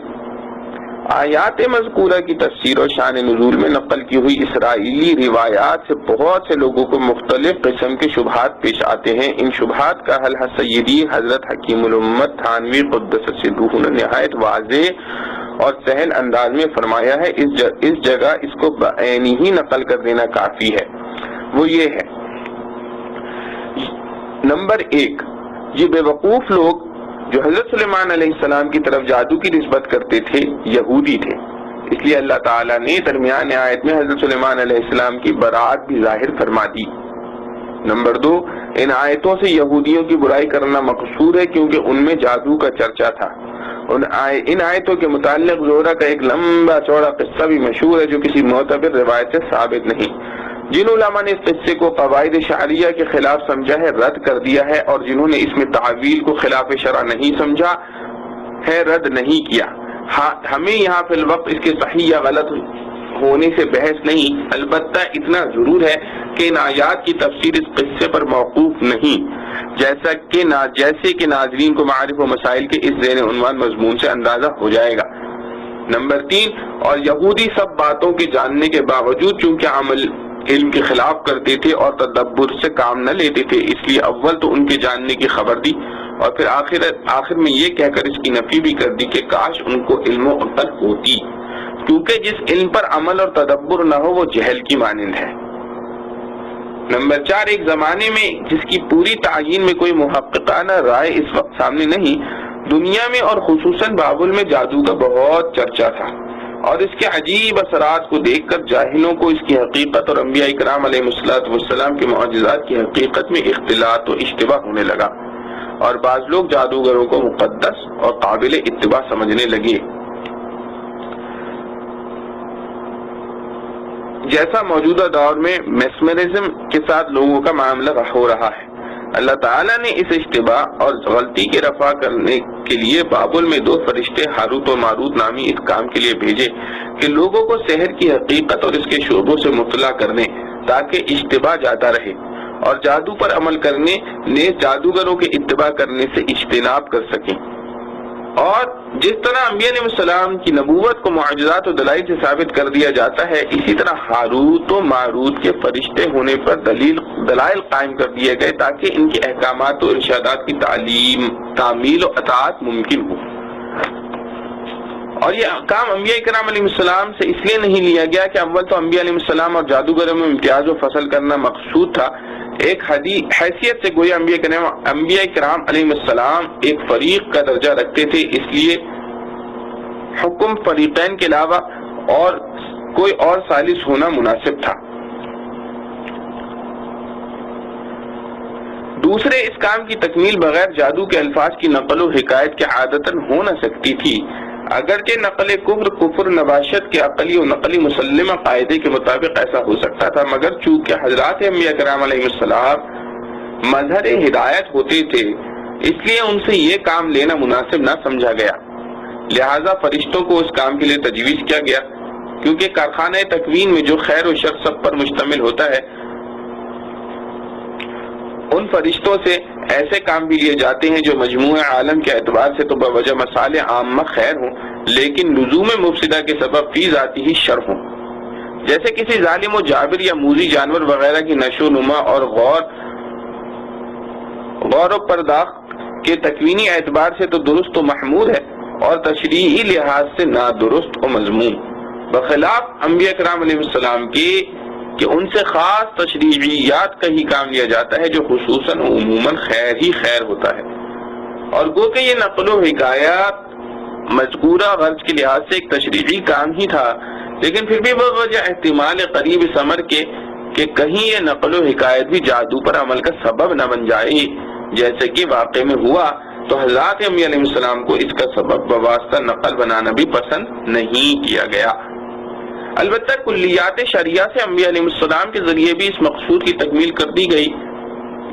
آیات مذکورہ کی تفسیر اور شان نزول میں نقل کی ہوئی اسرائیلی روایات سے بہت سے لوگوں کو مختلف قسم کے شبہات پیش آتے ہیں۔ ان شبہات کا حل سیدی حضرت حکیم الامت تھانوی قدس سرہ نے نہایت واضح اور سہل انداز میں فرمایا ہے۔ اس جگہ اس کو بعینی ہی نقل کر دینا کافی ہے۔ وہ یہ ہے، نمبر 1، یہ بے وقوف لوگ جو حضرت سلیمان علیہ السلام کی طرف جادو کی نسبت کرتے تھے یہودی تھے، اس لیے اللہ تعالیٰ نے درمیان آیت میں حضرت سلیمان علیہ السلام کی برات بھی ظاہر فرما دی۔ نمبر 2، ان آیتوں سے یہودیوں کی برائی کرنا مقصور ہے کیونکہ ان میں جادو کا چرچا تھا۔ ان آیتوں کے متعلق زہرہ کا ایک لمبا چوڑا قصہ بھی مشہور ہے جو کسی معتبر روایت سے ثابت نہیں۔ جن علماء نے اس قصے کو قواعد شرعیہ کے خلاف سمجھا ہے رد کر دیا ہے، اور جنہوں نے اس میں تعویل کو خلاف شرع نہیں سمجھا ہے رد نہیں کیا۔ ہمیں یہاں فی الوقت اس کے صحیح یا غلط ہونے سے بحث نہیں، البتہ اتنا ضرور ہے کہ ان آیات کی تفسیر اس قصے پر موقوف نہیں، جیسے کہ ناظرین کو معارف و مسائل کے اس زیر عنوان مضمون سے اندازہ ہو جائے گا۔ نمبر 3، اور یہودی سب باتوں کے جاننے کے باوجود چونکہ علم کے خلاف کرتے تھے اور تدبر سے کام نہ لیتے تھے، اس لیے اول تو ان کے جاننے کی خبر دی اور پھر آخر میں یہ کہہ کر اس کی نفی بھی کر دی کہ کاش ان کو علم و عقل ہوتی، کیونکہ جس علم پر عمل اور تدبر نہ ہو وہ جہل کی مانند ہے۔ نمبر 4، ایک زمانے میں جس کی پوری تعیین میں کوئی محققانہ رائے اس وقت سامنے نہیں، دنیا میں اور خصوصاً بابل میں جادو کا بہت چرچا تھا، اور اس کے عجیب اثرات کو دیکھ کر جاہلوں کو اس کی حقیقت اور انبیاء کرام علیہ السلام کے معجزات کی حقیقت میں اختلاط و اشتباہ ہونے لگا، اور بعض لوگ جادوگروں کو مقدس اور قابل اتباع سمجھنے لگے، جیسا موجودہ دور میں میسمرزم کے ساتھ لوگوں کا معاملہ ہو رہا ہے۔ اللہ تعالیٰ نے اس اشتباہ اور غلطی کے رفع کرنے کے لیے بابل میں 2 فرشتے ہاروت و ماروت نامی اس کام کے لیے بھیجے کہ لوگوں کو سحر کی حقیقت اور اس کے شعبوں سے مطلع کرنے تاکہ اشتباہ جاتا رہے اور جادو پر عمل کرنے نیز جادوگروں کے اتباع کرنے سے اجتناب کر سکیں، اور جس طرح انبیاء علیہ السلام کی نبوت کو معجزات و دلائل سے ثابت کر دیا جاتا ہے، اسی طرح ہاروت و ماروت کے فرشتے ہونے پر دلائل قائم کر دیے گئے تاکہ ان کے احکامات و ارشادات کی تعمیل و اطاعت ممکن ہو۔ اور یہ کام انبیاء کرام علیہ السلام سے اس لیے نہیں لیا گیا کہ اول تو انبیاء علیہ السلام اور جادوگروں میں امتیاز و فصل کرنا مقصود تھا، ایک حیثیت سے گویا انبیاء کرام علیہ السلام ایک فریق کا درجہ رکھتے تھے، اس لیے حکم فریقین کے علاوہ اور کوئی اور ثالث ہونا مناسب تھا۔ دوسرے، اس کام کی تکمیل بغیر جادو کے الفاظ کی نقل و حکایت کے عادتاً ہو نہ سکتی تھی، اگرچہ نقل کفر نباشت کے عقلی و نقلی مسلمہ قاعدے کے مطابق ایسا ہو سکتا تھا، مگر چونکہ حضرات انبیاء کرام علیہ السلام مظہر ہدایت ہوتے تھے اس لیے ان سے یہ کام لینا مناسب نہ سمجھا گیا، لہذا فرشتوں کو اس کام کے لیے تجویز کیا گیا، کیونکہ کارخانہ تکوین میں جو خیر و شر سب پر مشتمل ہوتا ہے، ان فرشتوں سے ایسے کام بھی لیے جاتے ہیں جو مجموعہ عالم کے اعتبار سے تو بوجہ مصالح عامہ خیر ہوں لیکن لزوم مفسدہ کے سبب فی ذاتی ہی شر ہوں، جیسے کسی ظالم و جابر یا موذی جانور وغیرہ کی نشو و نما اور غور و پرداخت کے تکوینی اعتبار سے تو درست و محمود ہے اور تشریعی لحاظ سے نادرست و مذموم، بخلاف انبیاء کرام علیہ السلام کی کہ ان سے خاص تشریعیات کا ہی کام لیا جاتا ہے جو خصوصاً و عموماً خیر ہی خیر ہوتا ہے، اور گو کہ یہ نقل و حکایات مذکورہ غرض کے لحاظ سے ایک تشریعی کام ہی تھا، لیکن پھر بھی بوجہ احتمال قریب ثمر کے کہ کہیں یہ نقل و حکایت بھی جادو پر عمل کا سبب نہ بن جائے جیسے کہ واقع میں ہوا، تو حضرات انبیاء علیہ السلام کو اس کا سبب بواسطہ نقل بنانا بھی پسند نہیں کیا گیا۔ البتہ کلیات شریعہ سے انبیاء علیہ السلام کے ذریعے بھی اس مقصود کی تکمیل کر دی گئی،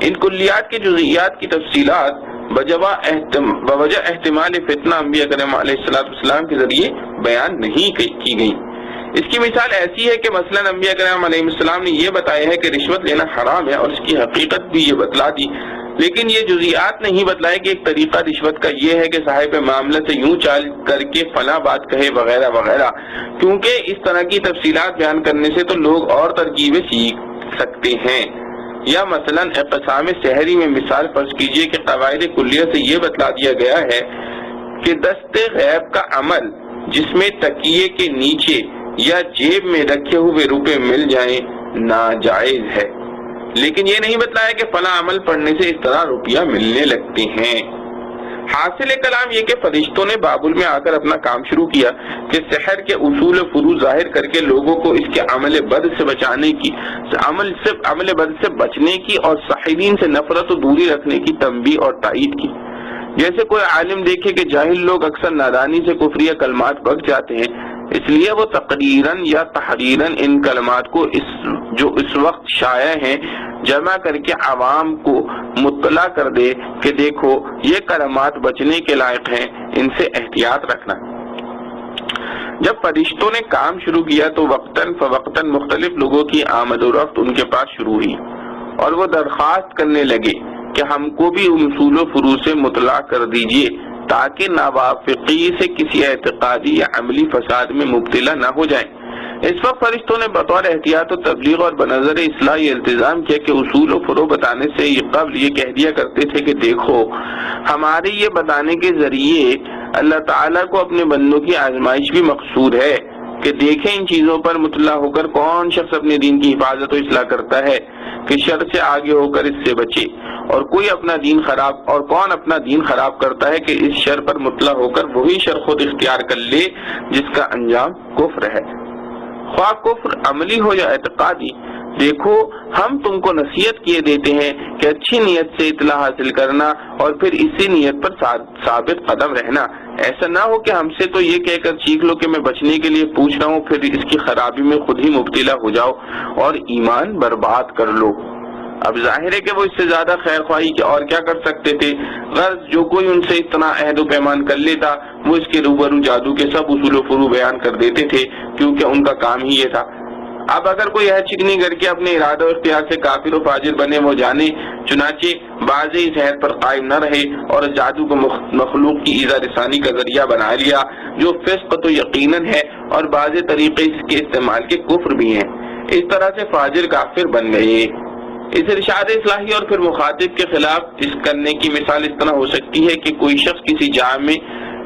ان کلیات کے جزئیات کی تفصیلات بوجہ احتمال فتنہ انبیاء کرام علیہ السلام کے ذریعے بیان نہیں کی گئی۔ اس کی مثال ایسی ہے کہ مثلا انبیاء کرام علیہ السلام نے یہ بتایا ہے کہ رشوت لینا حرام ہے اور اس کی حقیقت بھی یہ بتلا دی، لیکن یہ جزئیات نہیں بتلائے کہ ایک طریقہ رشوت کا یہ ہے کہ صاحب معاملہ سے یوں چال کر کے فلاں بات کہے وغیرہ وغیرہ، کیونکہ اس طرح کی تفصیلات بیان کرنے سے تو لوگ اور ترکیبیں سیکھ سکتے ہیں۔ یا مثلا اقسام سحری میں مثال فرض کیجئے کہ قواعد کلیہ سے یہ بتلا دیا گیا ہے کہ دست غیب کا عمل جس میں تکیے کے نیچے یا جیب میں رکھے ہوئے روپے مل جائیں ناجائز ہے، لیکن یہ نہیں بتلایا کہ فلاں عمل پڑھنے سے اس طرح روپیہ ملنے لگتے ہیں۔ حاصل کلام یہ کہ فرشتوں نے بابل میں آ کر اپنا کام شروع کیا کہ سحر کے اصول و فروع ظاہر کر کے لوگوں کو اس کے عمل بد سے بچانے کی، عمل بد سے بچنے کی اور ساحرین سے نفرت و دوری رکھنے کی تنبیہ اور تائید کی۔ جیسے کوئی عالم دیکھے کہ جاہل لوگ اکثر نادانی سے کفریہ کلمات بک جاتے ہیں، اس لیے وہ تقریراً یا تحریراً ان کلمات کو جو اس وقت شائع ہیں جمع کر کے عوام کو مطلع کر دے کہ دیکھو یہ کلمات بچنے کے لائق ہیں، ان سے احتیاط رکھنا۔ جب فرشتوں نے کام شروع کیا تو وقتاً فوقتاً مختلف لوگوں کی آمد و رفت ان کے پاس شروع ہوئی اور وہ درخواست کرنے لگے کہ ہم کو بھی اصول و فروع سے مطلع کر دیجئے تاکہ ناوافقی سے کسی اعتقادی یا عملی فساد میں مبتلا نہ ہو جائیں۔ اس وقت فرشتوں نے بطور احتیاط و تبلیغ اور بنظر اصلاح یہ التزام کیا کہ اصول و فروع بتانے سے قبل یہ کہہ دیا کرتے تھے کہ دیکھو ہمارے یہ بتانے کے ذریعے اللہ تعالیٰ کو اپنے بندوں کی آزمائش بھی مقصود ہے کہ دیکھیں ان چیزوں پر مطلع ہو کر کون شخص اپنے دین کی حفاظت و اصلاح کرتا ہے کہ شر سے آگے ہو کر اس سے بچے، اور کون اپنا دین خراب کرتا ہے کہ اس شر پر مطلع ہو کر وہی شر خود اختیار کر لے جس کا انجام کفر ہے، خواہ کفر عملی ہو یا اعتقادی۔ دیکھو ہم تم کو نصیحت کیے دیتے ہیں کہ اچھی نیت سے اطلاع حاصل کرنا اور پھر اسی نیت پر ثابت قدم رہنا، ایسا نہ ہو کہ ہم سے تو یہ کہہ کر سیکھ لو کہ میں بچنے کے لیے پوچھ رہا ہوں، پھر اس کی خرابی میں خود ہی مبتلا ہو جاؤ اور ایمان برباد کر لو۔ اب ظاہر ہے کہ وہ اس سے زیادہ خیر خواہی کے اور کیا کر سکتے تھے، غرض جو کوئی ان سے اتنا عہد و پیمان کر لیتا وہ اس کے روبرو جادو کے سب اصول و فروع بیان کر دیتے تھے کیونکہ ان کا کام ہی یہ تھا۔ اب اگر کوئی ہے چکنی کر کے اپنے ارادہ و اختیار سے کافر و فاجر بنے وہ جانے، چنانچہ باز سحر پر قائم نہ رہے اور جادو کو مخلوق کی ایذا رسانی کا ذریعہ بنا لیا، جو فسق تو یقیناً ہے اور بعض طریقے اس کے استعمال کے کفر بھی ہیں، اس طرح سے فاجر کافر بن گئے۔ اس ارشاد اصلاحی اور پھر مخاطب کے خلاف اس کرنے کی مثال اس طرح ہو سکتی ہے کہ کوئی شخص کسی جامع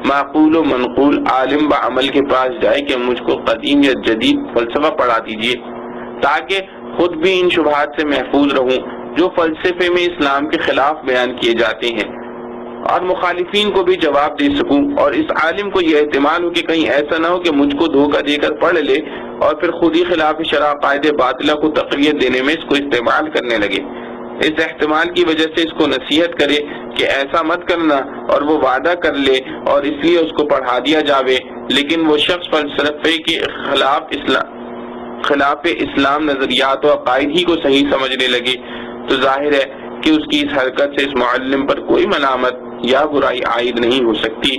معقول و منقول عالم بعمل کے پاس جائے کہ مجھ کو قدیم یا جدید فلسفہ پڑھا دیجئے تاکہ خود بھی ان شبہات سے محفوظ رہوں جو فلسفے میں اسلام کے خلاف بیان کیے جاتے ہیں، اور مخالفین کو بھی جواب دے سکوں، اور اس عالم کو یہ احتمال ہو کہ کہیں ایسا نہ ہو کہ مجھ کو دھوکہ دے کر پڑھ لے اور پھر خود ہی خلاف شرع قاعدے باطلہ کو تقویت دینے میں اس کو استعمال کرنے لگے۔ اس احتمال کی وجہ سے اس کو نصیحت کرے کہ ایسا مت کرنا، اور وہ وعدہ کر لے اور اس لیے اس کو پڑھا دیا جاوے، لیکن وہ شخص فلسفے کے خلاف اسلام نظریات و عقائد ہی کو صحیح سمجھنے لگے، تو ظاہر ہے کہ اس کی اس حرکت سے اس معلم پر کوئی ملامت یا برائی عائد نہیں ہو سکتی۔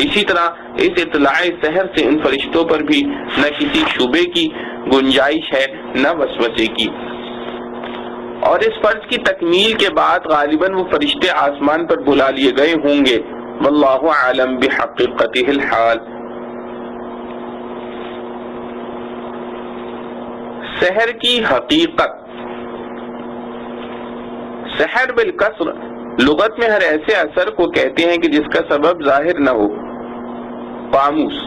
اسی طرح اس اطلاع سحر سے ان فرشتوں پر بھی نہ کسی شبے کی گنجائش ہے نہ وسوسے کی، اور اس فرض کی تکمیل کے بعد غالباً وہ فرشتے آسمان پر بلا لیے گئے ہوں گے، واللہ اعلم بحقیقتہ الحال۔ سحر کی حقیقت۔ سحر بالکسر لغت میں ہر ایسے اثر کو کہتے ہیں کہ جس کا سبب ظاہر نہ ہو۔ قاموس۔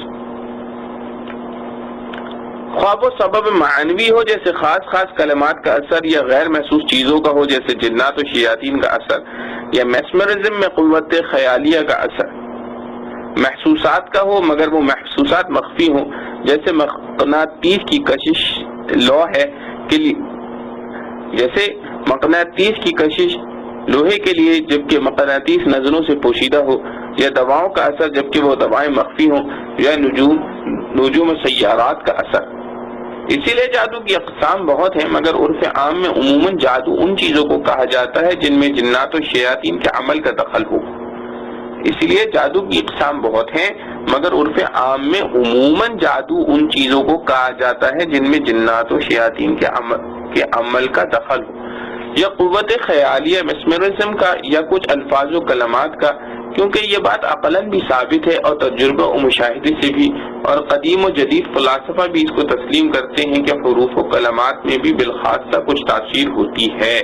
خواہ وہ سبب معنوی ہو جیسے خاص کلمات کا اثر، یا غیر محسوس چیزوں کا ہو جیسے جنات و شیاطین کا اثر، یا میسمرزم میں قوت خیالیہ کا اثر۔ محسوسات کا ہو مگر وہ محسوسات مخفی ہوں، جیسے مقناطیس کی کشش لوہے کے لیے جبکہ مقناطیس نظروں سے پوشیدہ ہو، یا دواؤں کا اثر جبکہ وہ دوائیں مخفی ہوں، یا نجوم و سیارات کا اثر۔ اسی لیے جادو کی اقسام بہت ہیں، مگر عرف عام میں عموماً جادو ان چیزوں کو کہا جاتا ہے جن میں جنات و شیاطین کے عمل کا دخل ہو۔ اسی لیے جادو کی اقسام بہت ہیں، مگر عرف عام میں عموماً جادو ان چیزوں کو کہا جاتا ہے جن میں جنات و شیاطین کے عمل کا دخل ہو، یا قوت خیالیہ میسمرزم کا، یا کچھ الفاظ و کلمات کا، کیونکہ یہ بات عقلاً بھی ثابت ہے اور تجربہ و مشاہدے سے بھی، اور قدیم و جدید فلاسفہ بھی اس کو تسلیم کرتے ہیں کہ حروف و کلمات میں بھی بالخاصہ کچھ تاثیر ہوتی ہے۔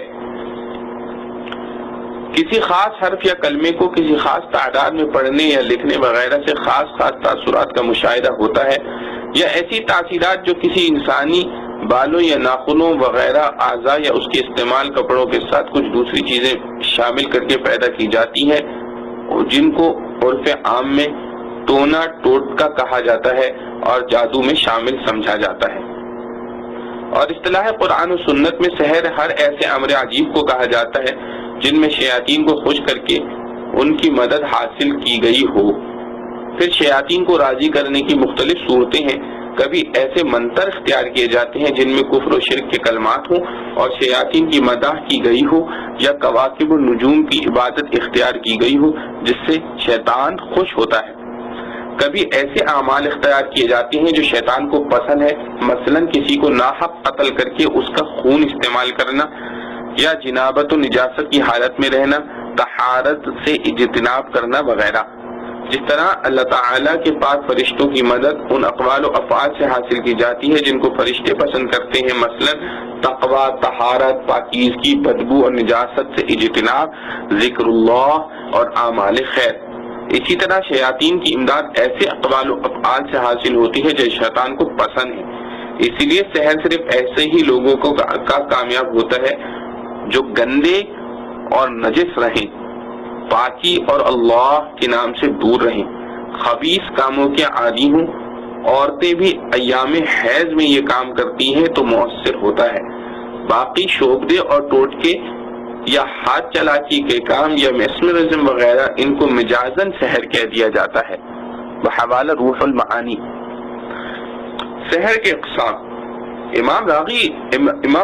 کسی خاص حرف یا کلمے کو کسی خاص تعداد میں پڑھنے یا لکھنے وغیرہ سے خاص تاثرات کا مشاہدہ ہوتا ہے، یا ایسی تاثیرات جو کسی انسانی بالوں یا ناخنوں وغیرہ اعضاء یا اس کے استعمال کپڑوں کے ساتھ کچھ دوسری چیزیں شامل کر کے پیدا کی جاتی ہیں، جن کو عرف عام میں ٹونا ٹوٹکا کہا جاتا ہے اور جادو میں شامل سمجھا جاتا ہے۔ اور اصطلاح قرآن و سنت میں سحر ہر ایسے امر عجیب کو کہا جاتا ہے جن میں شیاطین کو خوش کر کے ان کی مدد حاصل کی گئی ہو۔ پھر شیاطین کو راضی کرنے کی مختلف صورتیں ہیں، کبھی ایسے منتر اختیار کیے جاتے ہیں جن میں کفر و شرک کے کلمات ہوں اور شیاطین کی مداح کی گئی ہو، یا کواکب و نجوم کی عبادت اختیار کی گئی ہو جس سے شیطان خوش ہوتا ہے۔ کبھی ایسے اعمال اختیار کیے جاتے ہیں جو شیطان کو پسند ہے، مثلا کسی کو ناحق قتل کر کے اس کا خون استعمال کرنا، یا جنابت و نجاست کی حالت میں رہنا، طہارت سے اجتناب کرنا وغیرہ۔ جس طرح اللہ تعالیٰ کے پاک فرشتوں کی مدد ان اقوال و افعال سے حاصل کی جاتی ہے جن کو فرشتے پسند کرتے ہیں، مثلا تقوی، طہارت، پاکیزگی، بدبو اور نجاست سے اجتناب، ذکر اللہ اور اعمال خیر۔ اسی طرح شیاطین کی امداد ایسے اقوال و افعال سے حاصل ہوتی ہے جو شیطان کو پسند ہے۔ اسی لیے سحر صرف ایسے ہی لوگوں کا کامیاب ہوتا ہے جو گندے اور نجس رہیں، پاکی اور اللہ کے نام سے دور رہیں، خبیث کاموں کے عادی ہوں۔ عورتیں بھی ایام حیض میں یہ کام کرتی ہیں تو مؤثر ہوتا ہے۔ باقی شعبدے اور ٹوٹکے یا ہاتھ چلاکی کے کام یا میسمرزم وغیرہ ان کو مجازن سحر کہہ دیا جاتا ہے۔ بحوالہ روح المعانی۔ سحر کے اقسام۔ امام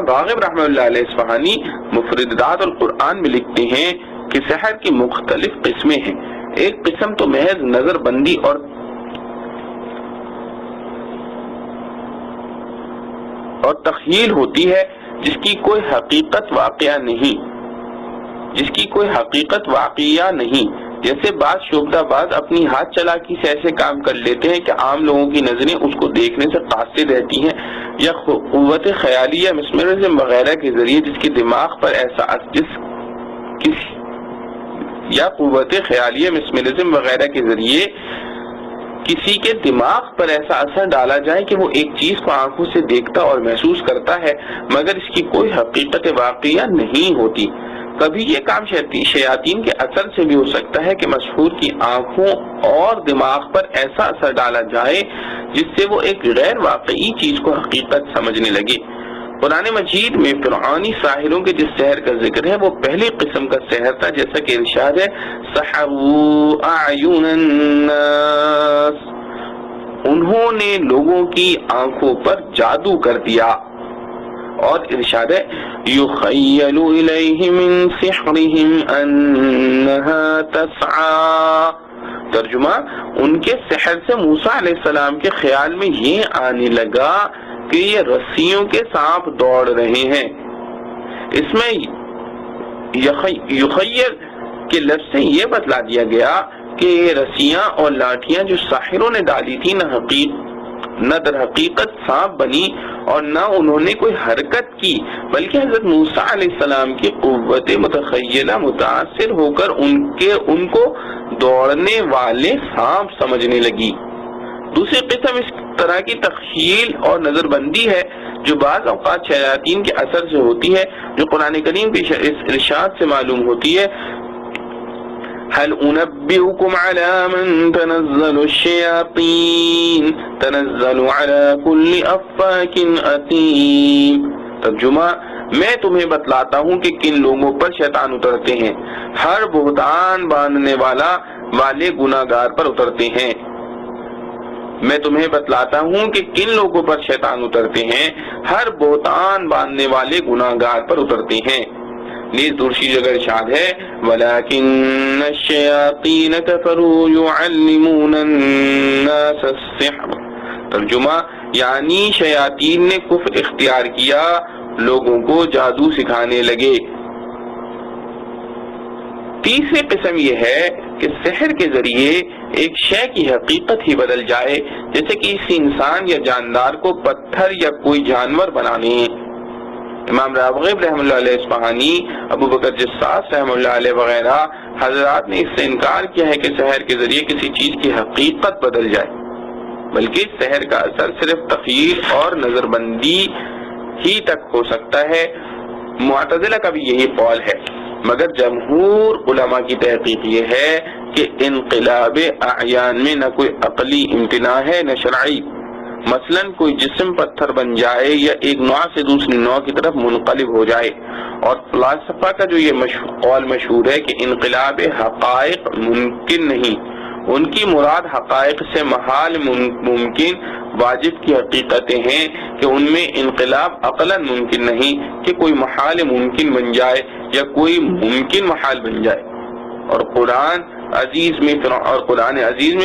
راغب رحمہ اللہ علیہ اصفہانی مفردات القرآن میں لکھتے ہیں کہ سحر کی مختلف قسمیں ہیں۔ ایک قسم تو محض نظر بندی اور اور تخیل ہوتی ہے جس کی کوئی حقیقت واقعہ نہیں، جیسے بعض شعبدہ باز اپنی ہاتھ چلاکی سے ایسے کام کر لیتے ہیں کہ عام لوگوں کی نظریں اس کو دیکھنے سے قاصر رہتی ہیں، یا قوت خیالیہ مسمرزم وغیرہ کے ذریعے جس کے دماغ پر کسی کے دماغ پر ایسا اثر ڈالا جائے کہ وہ ایک چیز کو آنکھوں سے دیکھتا اور محسوس کرتا ہے مگر اس کی کوئی حقیقت واقعہ نہیں ہوتی۔ کبھی یہ کام شیاطین کے اثر سے بھی ہو سکتا ہے کہ مسحور کی آنکھوں اور دماغ پر ایسا اثر ڈالا جائے جس سے وہ ایک غیر واقعی چیز کو حقیقت سمجھنے لگے۔ قرآن مجید میں فرعونی ساحروں کے جس سحر کا ذکر ہے وہ پہلی قسم کا سحر تھا، جیسا کہ ارشاد ہے سحروا اعین الناس، انہوں نے لوگوں کی آنکھوں پر جادو کر دیا۔ اور ارشاد ہے یخیل الیہ من سحرہم انہا تسعی، ترجمہ ان کے سحر سے موسیٰ علیہ السلام کے خیال میں یہ آنے لگا کہ یہ رسیوں کے سانپ دوڑ رہے ہیں۔ اس میں یخیل کے لفظ سے یہ بتلا دیا گیا کہ یہ رسیاں اور لاٹھیاں جو ساحروں نے ڈالی تھی نہ در حقیقت سانپ بنی اور نہ انہوں نے کوئی حرکت کی، بلکہ حضرت موسیٰ علیہ السلام کی قوت متخیلہ متاثر ہو کر ان کو دوڑنے والے سانپ سمجھنے لگی۔ دوسری قسم اس طرح کی تخیل اور نظر بندی ہے جو بعض اوقات شیاطین کے اثر سے ہوتی ہے، جو قرآن کریم کے ارشاد سے معلوم ہوتی ہے هل انبئكم على من تنزل الشياطين تنزل على كل افاك اثيم، ترجمہ میں تمہیں بتلاتا ہوں کہ کن لوگوں پر شیطان اترتے ہیں، ہر بہتان باندھنے والے گناہگار پر اترتے ہیں۔ میں تمہیں بتلاتا ہوں کہ کن لوگوں پر شیطان اترتے ہیں، ہر بہتان باندھنے والے گناہگار پر اترتے ہیں۔ نیز دوسری جگہ ارشاد ہے وَلَكِنَّ الشَّيَاطِينَ كَفَرُوا يُعَلِّمُونَ النَّاسَ السِّحْرَ، ترجمہ یعنی شیاطین نے کفر اختیار کیا، لوگوں کو جادو سکھانے لگے۔ تیسری قسم یہ ہے کہ سحر کے ذریعے ایک شے کی حقیقت ہی بدل جائے، جیسے کہ کسی انسان یا جاندار کو پتھر یا کوئی جانور بنانے۔ امام راغب رحمۃ اللہ علیہ اصفہانی، ابو بکر جساس رحمۃ اللہ علیہ وغیرہ حضرات نے اس سے انکار کیا ہے کہ سحر کے ذریعے کسی چیز کی حقیقت بدل جائے، بلکہ سحر کا اثر صرف تخیل اور نظر بندی ہی تک ہو سکتا ہے۔ معتزلہ کا بھی یہی قول ہے، مگر جمہور علماء کی تحقیق یہ ہے کہ انقلاب اعیان میں نہ کوئی عقلی امتناع ہے نہ شرعی۔ مثلا کوئی جسم پتھر بن جائے یا ایک نوع سے دوسری نوع کی طرف منقلب ہو جائے، اور فلاسفہ کا جو یہ قول مشہور ہے کہ انقلاب حقائق ممکن نہیں، ان کی مراد حقائق سے محال ممکن واجب کی حقیقتیں ہیں کہ ان میں انقلاب عقلاً ممکن نہیں کہ کوئی محال ممکن بن جائے یا کوئی ممکن محال بن جائے۔ اور قرآن عزیز میں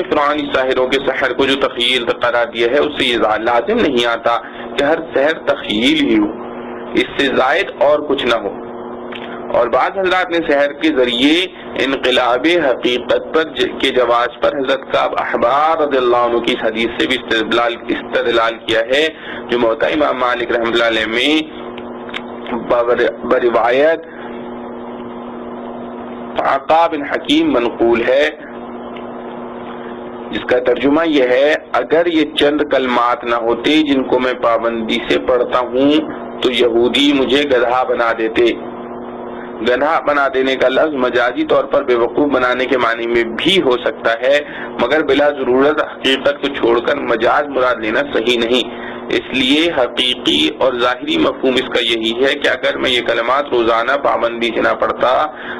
فرعونی ساحروں کے سحر کو جو تخیل قرار دیا ہے اس سے یہ لازم نہیں آتا کہ ہر سحر تخیل ہی ہو، اس سے زائد اور کچھ نہ ہو۔ اور بعض حضرات نے سحر کے ذریعے انقلاب حقیقت پر کے جواز پر حضرت کعب احبار رضی اللہ عنہ کی حدیث سے بھی استدلال کیا ہے، جو موطا امام مالک رحمۃ اللہ علیہ میں بروایت عطا بن حکیم منقول ہے، جس کا ترجمہ یہ ہے اگر یہ چند کلمات نہ ہوتے جن کو میں پابندی سے پڑھتا ہوں تو یہودی مجھے گدھا بنا دیتے۔ گدھا بنا دینے کا لفظ مجازی طور پر بے وقوف بنانے کے معنی میں بھی ہو سکتا ہے، مگر بلا ضرورت حقیقت کو چھوڑ کر مجاز مراد لینا صحیح نہیں۔ اس لیے حقیقی اور ظاہری مفہوم اس کا یہی ہے کہ اگر میں یہ کلمات روزانہ پابندی سے نہ پڑھتا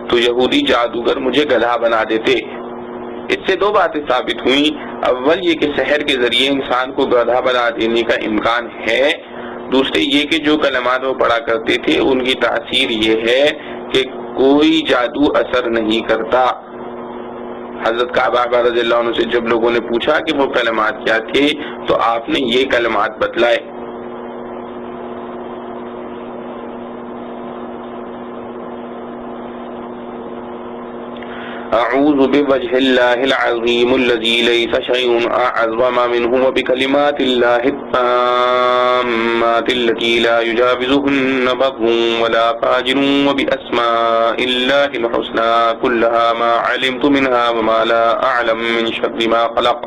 تو یہودی جادوگر مجھے گدھا بنا دیتے۔ اس سے دو باتیں ثابت ہوئیں، اول یہ کہ سحر کے ذریعے انسان کو گدھا بنا دینے کا امکان ہے، دوسرے یہ کہ جو کلمات وہ پڑھا کرتے تھے ان کی تاثیر یہ ہے کہ کوئی جادو اثر نہیں کرتا۔ حضرت کعب رضی اللہ عنہ سے جب لوگوں نے پوچھا کہ وہ کلمات کیا تھے تو آپ نے یہ کلمات بتلائے۔ أعوذ بوجه الله العظيم الذي ليس شيء أعظم منه وبكلمات الله التامات التي لا يجاوزهن بر ولا فاجر وبأسماء الله الحسنى كلها ما علمت منها وما لا أعلم من شر ما خلق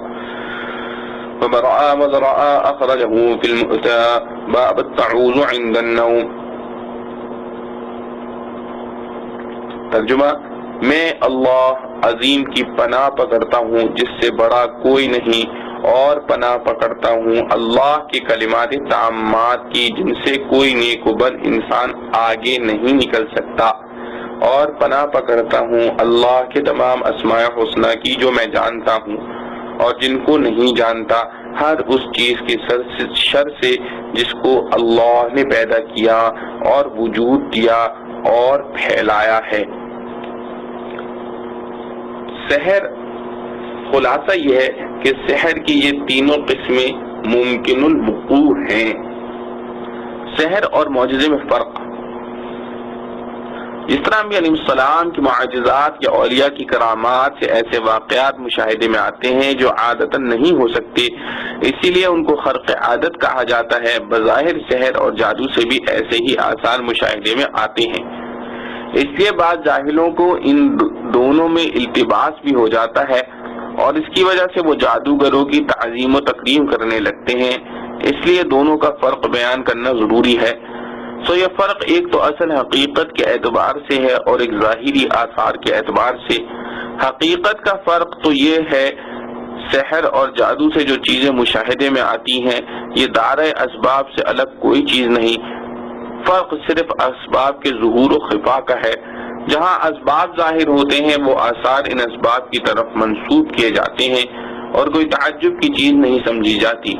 وبرأ وزرأ أخرجه في المؤتى باب التعوذ عند النوم. ترجمہ: میں اللہ عظیم کی پناہ پکڑتا ہوں جس سے بڑا کوئی نہیں، اور پناہ پکڑتا ہوں اللہ کے کلمات تامات کی جن سے کوئی نیک و بد انسان آگے نہیں نکل سکتا، اور پناہ پکڑتا ہوں اللہ کے تمام اسماء حسنہ کی جو میں جانتا ہوں اور جن کو نہیں جانتا، ہر اس چیز کے شر سے جس کو اللہ نے پیدا کیا اور وجود دیا اور پھیلایا ہے۔ سحر، خلاصہ یہ ہے کہ سحر کی یہ تینوں قسمیں ممکن الوقوع ہیں۔ سحر اور معجزے میں فرق: جس طرح انبیاء علیہ السلام کی معجزات یا اولیاء کی کرامات سے ایسے واقعات مشاہدے میں آتے ہیں جو عادتاً نہیں ہو سکتے، اسی لیے ان کو خرق عادت کہا جاتا ہے، بظاہر سحر اور جادو سے بھی ایسے ہی آثار مشاہدے میں آتے ہیں۔ اس لیے بعض جاہلوں کو ان دونوں میں التباس بھی ہو جاتا ہے اور اس کی وجہ سے وہ جادوگروں کی تعظیم و تکریم کرنے لگتے ہیں، اس لیے دونوں کا فرق بیان کرنا ضروری ہے۔ یہ فرق ایک تو اصل حقیقت کے اعتبار سے ہے اور ایک ظاہری آثار کے اعتبار سے۔ حقیقت کا فرق تو یہ ہے سحر اور جادو سے جو چیزیں مشاہدے میں آتی ہیں یہ دائرۂ اسباب سے الگ کوئی چیز نہیں، فرق صرف اسباب کے ظہور و خفا کا ہے۔ جہاں اسباب ظاہر ہوتے ہیں وہ آثار ان اسباب کی طرف منسوب کیے جاتے ہیں اور کوئی تعجب کی چیز نہیں سمجھی جاتی،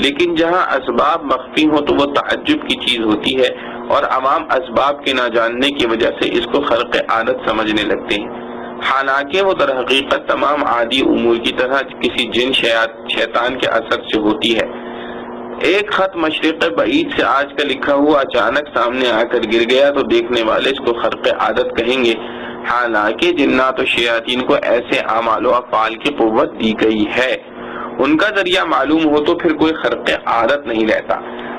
لیکن جہاں اسباب مخفی ہوں تو وہ تعجب کی چیز ہوتی ہے اور عوام اسباب کے نہ جاننے کی وجہ سے اس کو خرق عادت سمجھنے لگتے ہیں، حالانکہ وہ در حقیقت تمام عادی امور کی طرح کسی جن شیطان کے اثر سے ہوتی ہے۔ ایک خط مشرق بعید سے آج کا لکھا ہوا اچانک سامنے آ کر گر گیا تو دیکھنے والے اس کو خرق عادت کہیں گے، حالانکہ جنات و شیاطین کو ایسے اعمال و افعال کی قوت دی گئی ہے، ان کا ذریعہ معلوم ہو تو پھر کوئی خرق عادت نہیں رہتا۔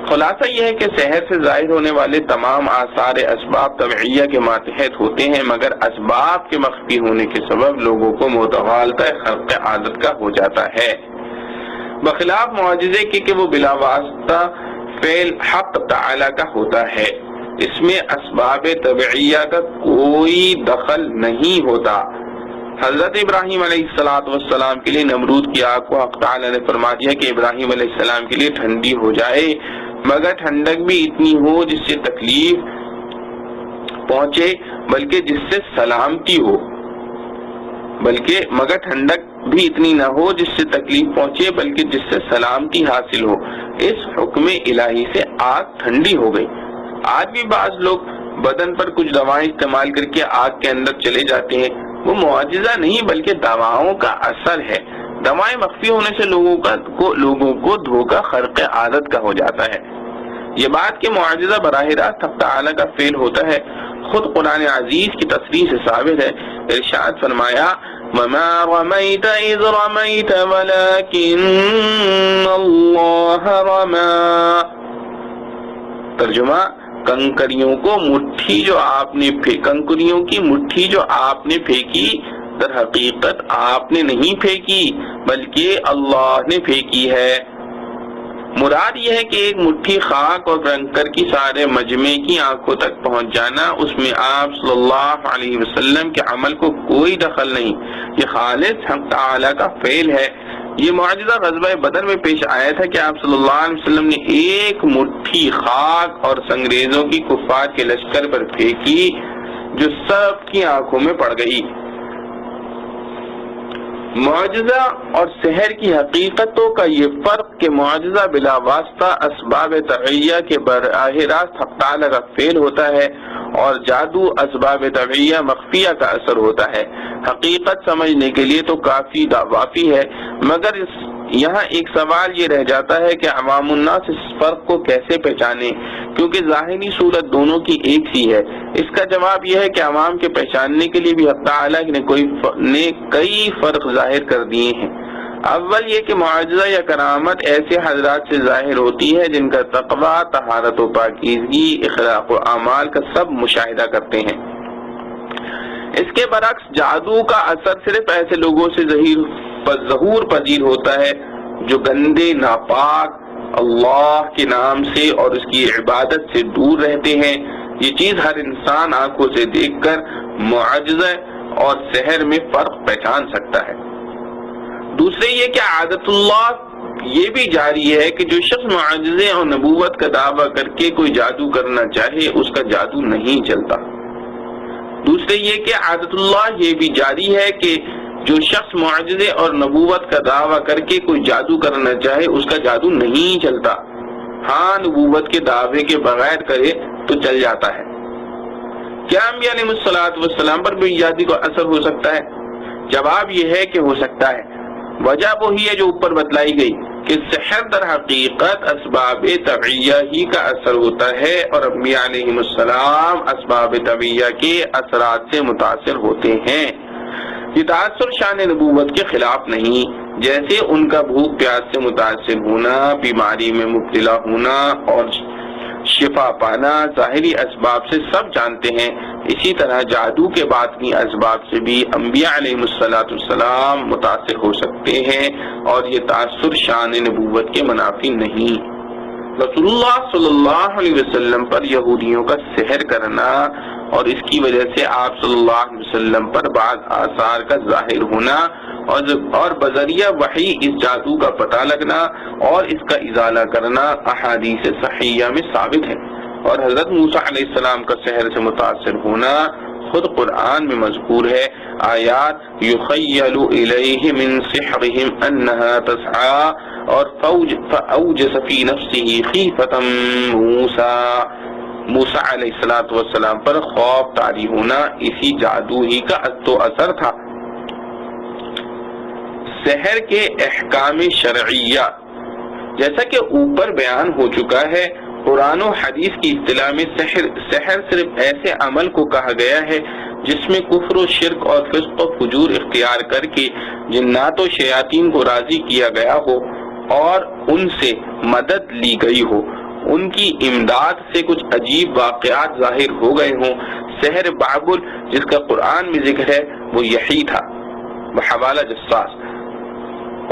خلاصہ یہ ہے کہ سحر سے ظاہر ہونے والے تمام آثار اسباب طبعیہ کے ماتحت ہوتے ہیں، مگر اسباب کے مخفی ہونے کے سبب لوگوں کو متغالطہ خرق عادت کا ہو جاتا ہے، بخلاف معجزے کے کہ وہ بلا واسطہ فعل حق تعالی کا ہوتا ہے، اس میں اسباب طبعیہ کا کوئی دخل نہیں ہوتا۔ حضرت ابراہیم علیہ السلام کے لیے نمرود کی آگ کو حق تعالی نے فرما دیا کہ ابراہیم علیہ السلام کے لیے ٹھنڈی ہو جائے، مگر ٹھنڈک بھی اتنی ہو جس سے تکلیف پہنچے بلکہ جس سے سلامتی ہو، مگر ٹھنڈک بھی اتنی نہ ہو جس سے تکلیف پہنچے بلکہ جس سے سلامتی حاصل ہو۔ اس حکم الہی سے آگ ٹھنڈی ہو گئی۔ آج بھی بعض لوگ بدن پر کچھ دوائیں استعمال کر کے آگ کے اندر چلے جاتے ہیں، وہ معجزہ نہیں بلکہ دواؤں کا اثر ہے۔ دوائیں مخفی ہونے سے لوگوں کو دھوکہ خرق عادت کا ہو جاتا ہے۔ یہ بات کہ معجزہ براہ راست حق تعالی کا فعل ہوتا ہے خود قرآن عزیز کی تصریح سے ثابت ہے۔ ارشاد فرمایا وَمَا رَمَيْتَ إِذْ رَمَيْتَ وَلَكِنَّ اللَّهَ رَمَى۔ ترجمہ: کنکریوں کی مٹھی جو آپ نے پھینکی در حقیقت آپ نے نہیں پھینکی بلکہ اللہ نے پھینکی ہے۔ مراد یہ ہے کہ ایک مٹھی خاک اور کنکر کی سارے مجمع کی آنکھوں تک پہنچ جانا، اس میں آپ صلی اللہ علیہ وسلم کے عمل کو کوئی دخل نہیں، یہ خالص حق تعالی کا فعل ہے۔ یہ معجزہ غزوہ بدر میں پیش آیا تھا کہ آپ صلی اللہ علیہ وسلم نے ایک مٹھی خاک اور سنگریزوں کی کفار کے لشکر پر پھینکی جو سب کی آنکھوں میں پڑ گئی۔ معجزہ اور سحر کی حقیقتوں کا یہ فرق کہ معجزہ بلا واسطہ اسباب طبعیہ کے براہ راست حق تعالی کا فعل ہوتا ہے اور جادو اسباب طبعیہ مخفیہ کا اثر ہوتا ہے۔ حقیقت سمجھنے کے لیے تو کافی وافی ہے، مگر اس یہاں ایک سوال یہ رہ جاتا ہے کہ عوام الناس اس فرق کو کیسے پہچانے، کیونکہ ظاہری صورت دونوں کی ایک سی ہے۔ اس کا جواب یہ ہے کہ عوام کے پہچاننے کے لیے بھی حق تعالیٰ نے کئی فرق ظاہر کر دیے ہیں۔ اول یہ کہ معجزہ یا کرامت ایسے حضرات سے ظاہر ہوتی ہے جن کا تقوی، طہارت و پاکیزگی، اخلاق و اعمال کا سب مشاہدہ کرتے ہیں۔ اس کے برعکس جادو کا اثر صرف ایسے لوگوں سے ظہور پذیر ہوتا ہے جو گندے، ناپاک، اللہ کے نام سے اور اس کی عبادت سے دور رہتے ہیں۔ یہ چیز ہر انسان آنکھوں سے دیکھ کر معجزہ اور سحر میں فرق پہچان سکتا ہے۔ دوسرے یہ کہ عادت اللہ یہ بھی جاری ہے کہ جو شخص معجزے اور نبوت کا دعویٰ کر کے کوئی جادو کرنا چاہے اس کا جادو نہیں چلتا۔ دوسرے یہ کہ عادت اللہ یہ بھی جاری ہے کہ جو شخص معجزے اور نبوت کا دعویٰ کر کے کوئی جادو کرنا چاہے اس کا جادو نہیں چلتا۔ ہاں، نبوت کے دعوے کے بغیر کرے تو چل جاتا ہے۔ کیا انبیاء علیہ السلام پر بھی جادو کا اثر ہو سکتا ہے؟ جواب یہ ہے کہ ہو سکتا ہے۔ وجہ وہی ہے جو اوپر بتلائی گئی کہ سحر در حقیقت اسباب طبعیہ ہی کا اثر ہوتا ہے اور انبیاء علیہ السلام اسباب طبعیہ کے اثرات سے متاثر ہوتے ہیں۔ یہ تاثر شان نبوت کے خلاف نہیں، جیسے ان کا بھوک پیاس سے متاثر ہونا، بیماری میں مبتلا ہونا اور شفا پانا ظاہری اسباب سے سب جانتے ہیں، اسی طرح جادو کے باطنی اسباب سے بھی انبیاء علیہ السلام متاثر ہو سکتے ہیں اور یہ تاثر شان نبوت کے منافی نہیں۔ رسول اللہ صلی اللہ علیہ وسلم پر یہودیوں کا سحر کرنا اور اس کی وجہ سے آپ صلی اللہ علیہ وسلم پر بعض آثار کا ظاہر ہونا اور بذریعہ وحی اس جادو کا پتہ لگنا اور اس کا ازالہ کرنا احادیث صحیحہ میں ثابت ہے، اور حضرت موسیٰ علیہ السلام کا سحر سے متاثر ہونا خود قرآن میں مذکور ہے۔ آیات یخیل الیہ من سحرہم انہا تسعی اور فاوجس فی نفسہ خیفۃ موسیٰ علیہ السلام پر خوف طاری ہونا اسی جادو ہی کا تو اثر تھا۔ سحر کے احکام شرعیہ، جیسا کہ اوپر بیان ہو چکا ہے، قرآن و حدیث کی اصطلاح میں سحر صرف ایسے عمل کو کہا گیا ہے جس میں کفر و شرک اور فسق و فجور اختیار کر کے جنات و شیاطین کو راضی کیا گیا ہو اور ان سے مدد لی گئی ہو، ان کی امداد سے کچھ عجیب واقعات ظاہر ہو گئے ہوں۔ سحر بابل جس کا قرآن میں ذکر ہے وہ یہی تھا، بحوالہ جساس،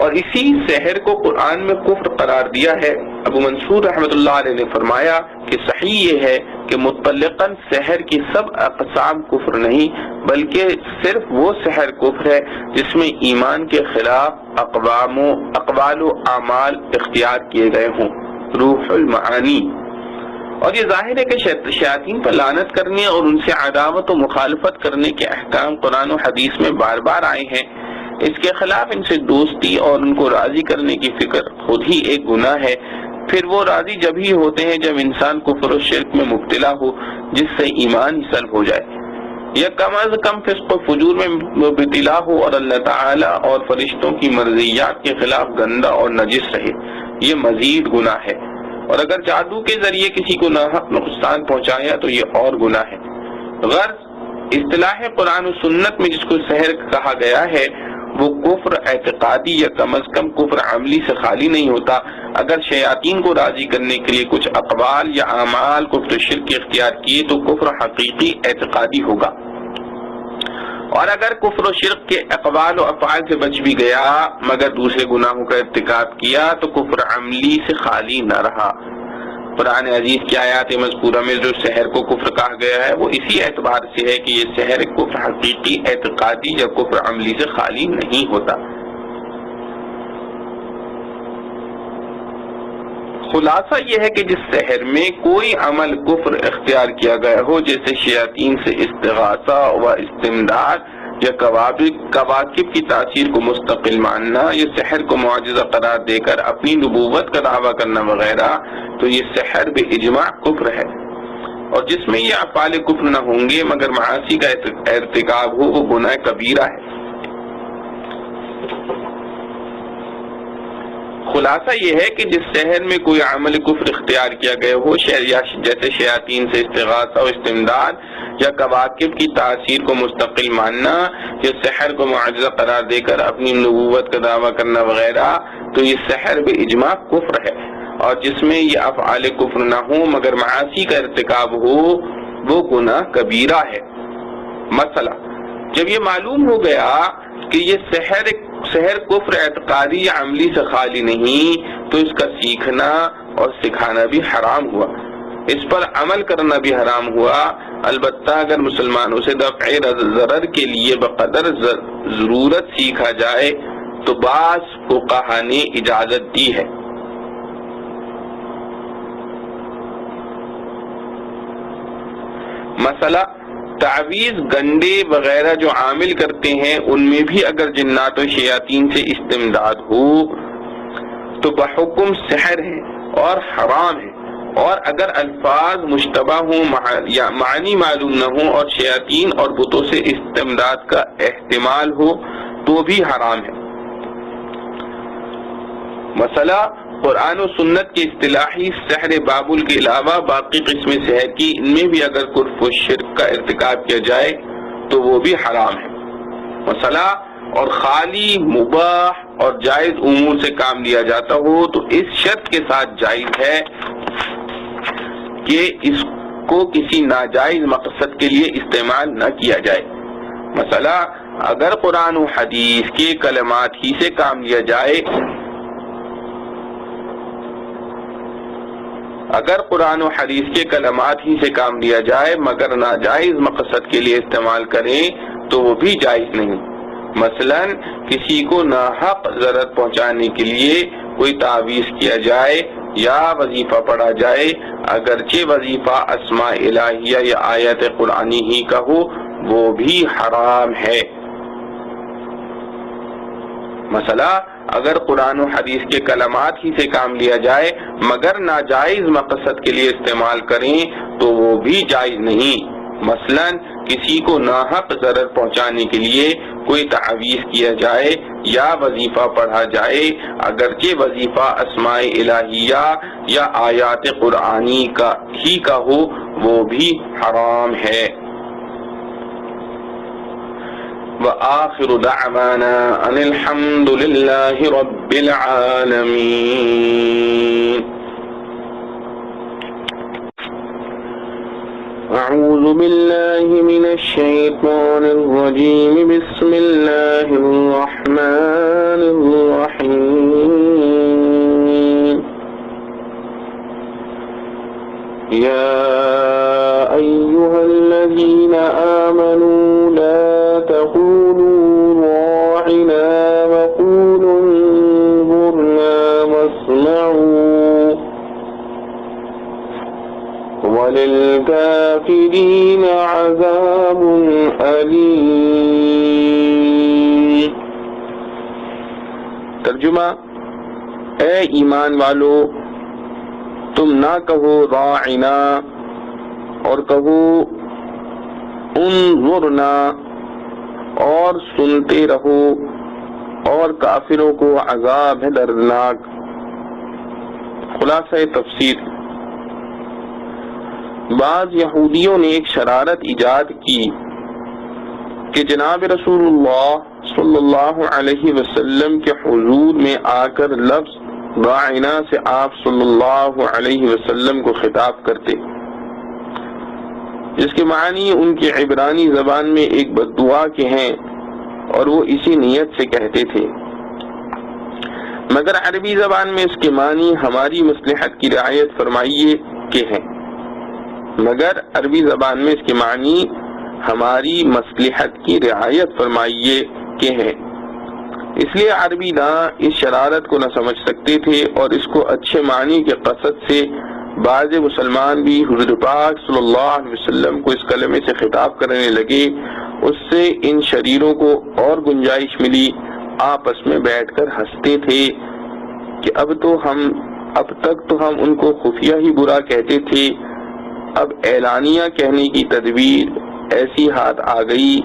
اور اسی سحر کو قرآن میں کفر قرار دیا ہے۔ ابو منصور رحمۃ اللہ علیہ نے فرمایا کہ صحیح یہ ہے کہ مطلقاً سحر کی سب اقسام کفر نہیں، بلکہ صرف وہ سحر کفر ہے جس میں ایمان کے خلاف اقوال و اعمال اختیار کیے گئے ہوں۔ روح المعانی، اور یہ ظاہر ہے کہ شیاطین پر لعنت کرنے اور ان سے عداوت و مخالفت کرنے کے احکام قرآن و حدیث میں بار بار آئے ہیں۔ اس کے خلاف ان سے دوستی اور ان کو راضی کرنے کی فکر خود ہی ایک گناہ ہے۔ پھر وہ راضی جب ہی ہوتے ہیں جب انسان کفر و شرک میں مبتلا ہو جس سے ایمان ہی سلب ہو جائے، یا کم از کم فسق و فجور میں مبتلا ہو اور اللہ تعالی اور فرشتوں کی مرضیات کے خلاف گندا اور نجس رہے، یہ مزید گناہ ہے۔ اور اگر جادو کے ذریعے کسی کو ناحق نقصان پہنچایا تو یہ اور گناہ ہے۔ غرض اصطلاح قرآن و سنت میں جس کو سحر کہا گیا ہے وہ کفر اعتقادی یا کم از کم کفر عملی سے خالی نہیں ہوتا۔ اگر شیاطین کو راضی کرنے کے لیے کچھ اقوال یا اعمال کفر شرک اختیار کیے تو کفر حقیقی اعتقادی ہوگا، اور اگر کفر و شرک کے اقوال و افعال سے بچ بھی گیا مگر دوسرے گناہوں کا ارتکاب کیا تو کفر عملی سے خالی نہ رہا۔ قرآن عزیز کی آیات مذکورہ میں جو سحر کو کفر کہا گیا ہے وہ اسی اعتبار سے ہے کہ یہ سحر کفر حقیقی اعتقادی یا کفر عملی سے خالی نہیں ہوتا۔ خلاصہ یہ ہے کہ جس سحر میں کوئی عمل کفر اختیار کیا گیا ہو، جیسے شیاطین سے استغاثہ و استمداد یا کواکب کی تاثیر کو مستقل ماننا، یا سحر کو معجزہ قرار دے کر اپنی نبوت کا دعویٰ کرنا وغیرہ، تو یہ سحر بے اجماع کفر ہے، اور جس میں یہ افعال کفر نہ ہوں گے مگر معاصی کا ارتکاب ہو وہ گناہ کبیرہ ہے۔ خلاصہ یہ ہے کہ جس شہر میں کوئی عمل کفر اختیار کیا گیا ہو، جیسے شیاطین سے استغاثہ و استمداد، یا کواکب کی تاثیر کو مستقل ماننا، یا سحر کو معجزہ قرار دے کر اپنی نبوت کا دعویٰ کرنا وغیرہ، تو یہ سحر باجماع کفر ہے، اور جس میں یہ افعال کفر نہ ہوں مگر معاصی کا ارتکاب ہو وہ گناہ کبیرہ ہے۔ مسئلہ: جب یہ معلوم ہو گیا کہ یہ سحر کفر اعتقادی یا عملی سے خالی نہیں، تو اس کا سیکھنا اور سکھانا بھی حرام ہوا، اس پر عمل کرنا بھی حرام ہوا۔ البتہ اگر مسلمانوں سے دفع ضرر کے لیے بقدر ضرورت سیکھا جائے تو بعض فقہا نے اجازت دی ہے۔ مسئلہ: تعویذ، گنڈے وغیرہ جو عامل کرتے ہیں ان میں بھی اگر جنات و شیاطین سے استمداد ہو تو بحکم سحر ہے اور حرام ہے، اور اگر الفاظ مشتبہ ہوں یا معنی معلوم نہ ہوں اور شیاطین اور بتوں سے استمداد کا احتمال ہو تو بھی حرام ہے۔ مسئلہ: قرآن و سنت کے اصطلاحی سحر بابل کے علاوہ باقی قسم سحر کی، ان میں بھی اگر کفر و شرک کا ارتکاب کیا جائے تو وہ بھی حرام ہے۔ مسئلہ: اور خالی مباح اور جائز امور سے کام لیا جاتا ہو تو اس شرط کے ساتھ جائز ہے کہ اس کو کسی ناجائز مقصد کے لیے استعمال نہ کیا جائے۔ مسئلہ: اگر قرآن و حدیث کے کلمات ہی سے کام لیا جائے مگر ناجائز مقصد کے لیے استعمال کریں تو وہ بھی جائز نہیں۔ مثلا کسی کو ناحق ضرر پہنچانے کے لیے کوئی تعویذ کیا جائے یا وظیفہ پڑھا جائے، اگرچہ وظیفہ اسماء الہیہ یا آیت قرآنی ہی کا ہو، وہ بھی حرام ہے۔ مسئلہ: اگر قرآن و حدیث کے کلمات ہی سے کام لیا جائے مگر ناجائز مقصد کے لیے استعمال کریں تو وہ بھی جائز نہیں۔ مثلا کسی کو ناحق ضرر پہنچانے کے لیے کوئی تعویذ کیا جائے یا وظیفہ پڑھا جائے، اگرچہ وظیفہ اسماء الہیہ یا آیات قرآنی کا ہو، وہ بھی حرام ہے۔ وآخر دعوانا ان الحمد للہ رب العالمین۔ اعوذ باللہ من الشیطان الرجیم، بسم اللہ الرحمن الرحیم۔ یا ایہا الذین آمنوا لا تقولوا راعنا وقولوا انظرنا واسمعوا وللكافرين عذاب أليم۔ ترجمہ: اے ایمان والو، تم نہ کہو راعنا اور کہو انظرنا، اور سنتے رہو، اور کافروں کو عذاب ہے دردناک۔ خلاصہ تفسیر: بعض یہودیوں نے ایک شرارت ایجاد کی کہ جناب رسول اللہ صلی اللہ علیہ وسلم کے حضور میں آ کر لفظ راعنا سے آپ صلی اللہ علیہ وسلم کو خطاب کرتے، جس کے معنی ان کی عبرانی زبان میں ایک بددعا کے ہیں اور وہ اسی نیت سے کہتے تھے، مگر عربی زبان میں اس کے معنی ہماری مصلحت کی رعایت فرمائیے کے ہیں۔ اس لیے عربی داں اس شرارت کو نہ سمجھ سکتے تھے اور اس کو اچھے معنی کے قصد سے بعض مسلمان بھی حضور پاک صلی اللہ علیہ وسلم کو اس کلمے سے خطاب کرنے لگے۔ اس سے ان شریروں کو اور گنجائش ملی، آپس میں بیٹھ کر ہنستے تھے کہ اب تک تو ہم ان کو خفیہ ہی برا کہتے تھے، اب اعلانیہ کہنے کی تدبیر ایسی ہاتھ آ گئی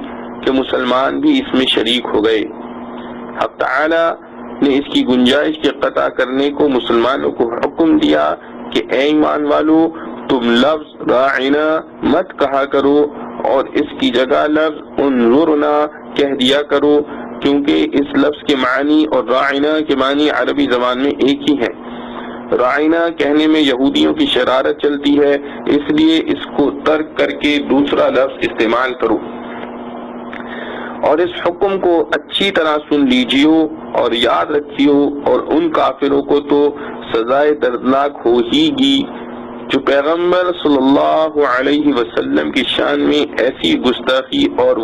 کہ مسلمان بھی اس میں شریک ہو گئے۔ حق تعالی نے اس کی گنجائش کے قطع کرنے کو مسلمانوں کو حکم دیا کہ اے ایمان والو تم لفظ راعنا مت کہا کرو اور اس کی جگہ لفظ انظرنا کہہ دیا کرو، کیونکہ اس لفظ کے معنی اور راعنا کے معنی عربی زبان میں ایک ہی ہے۔ راعنا کہنے میں یہودیوں کی شرارت چلتی ہے، اس لیے اس کو ترک کر کے دوسرا لفظ استعمال کرو، اور اس حکم کو اچھی طرح سن لیجیو اور یاد رکھیو، اور ان کافروں کو تو سزائے دردناک ہو ہی گی جو پیغمبر صلی اللہ علیہ وسلم کی شان میں ایسی گستاخی اور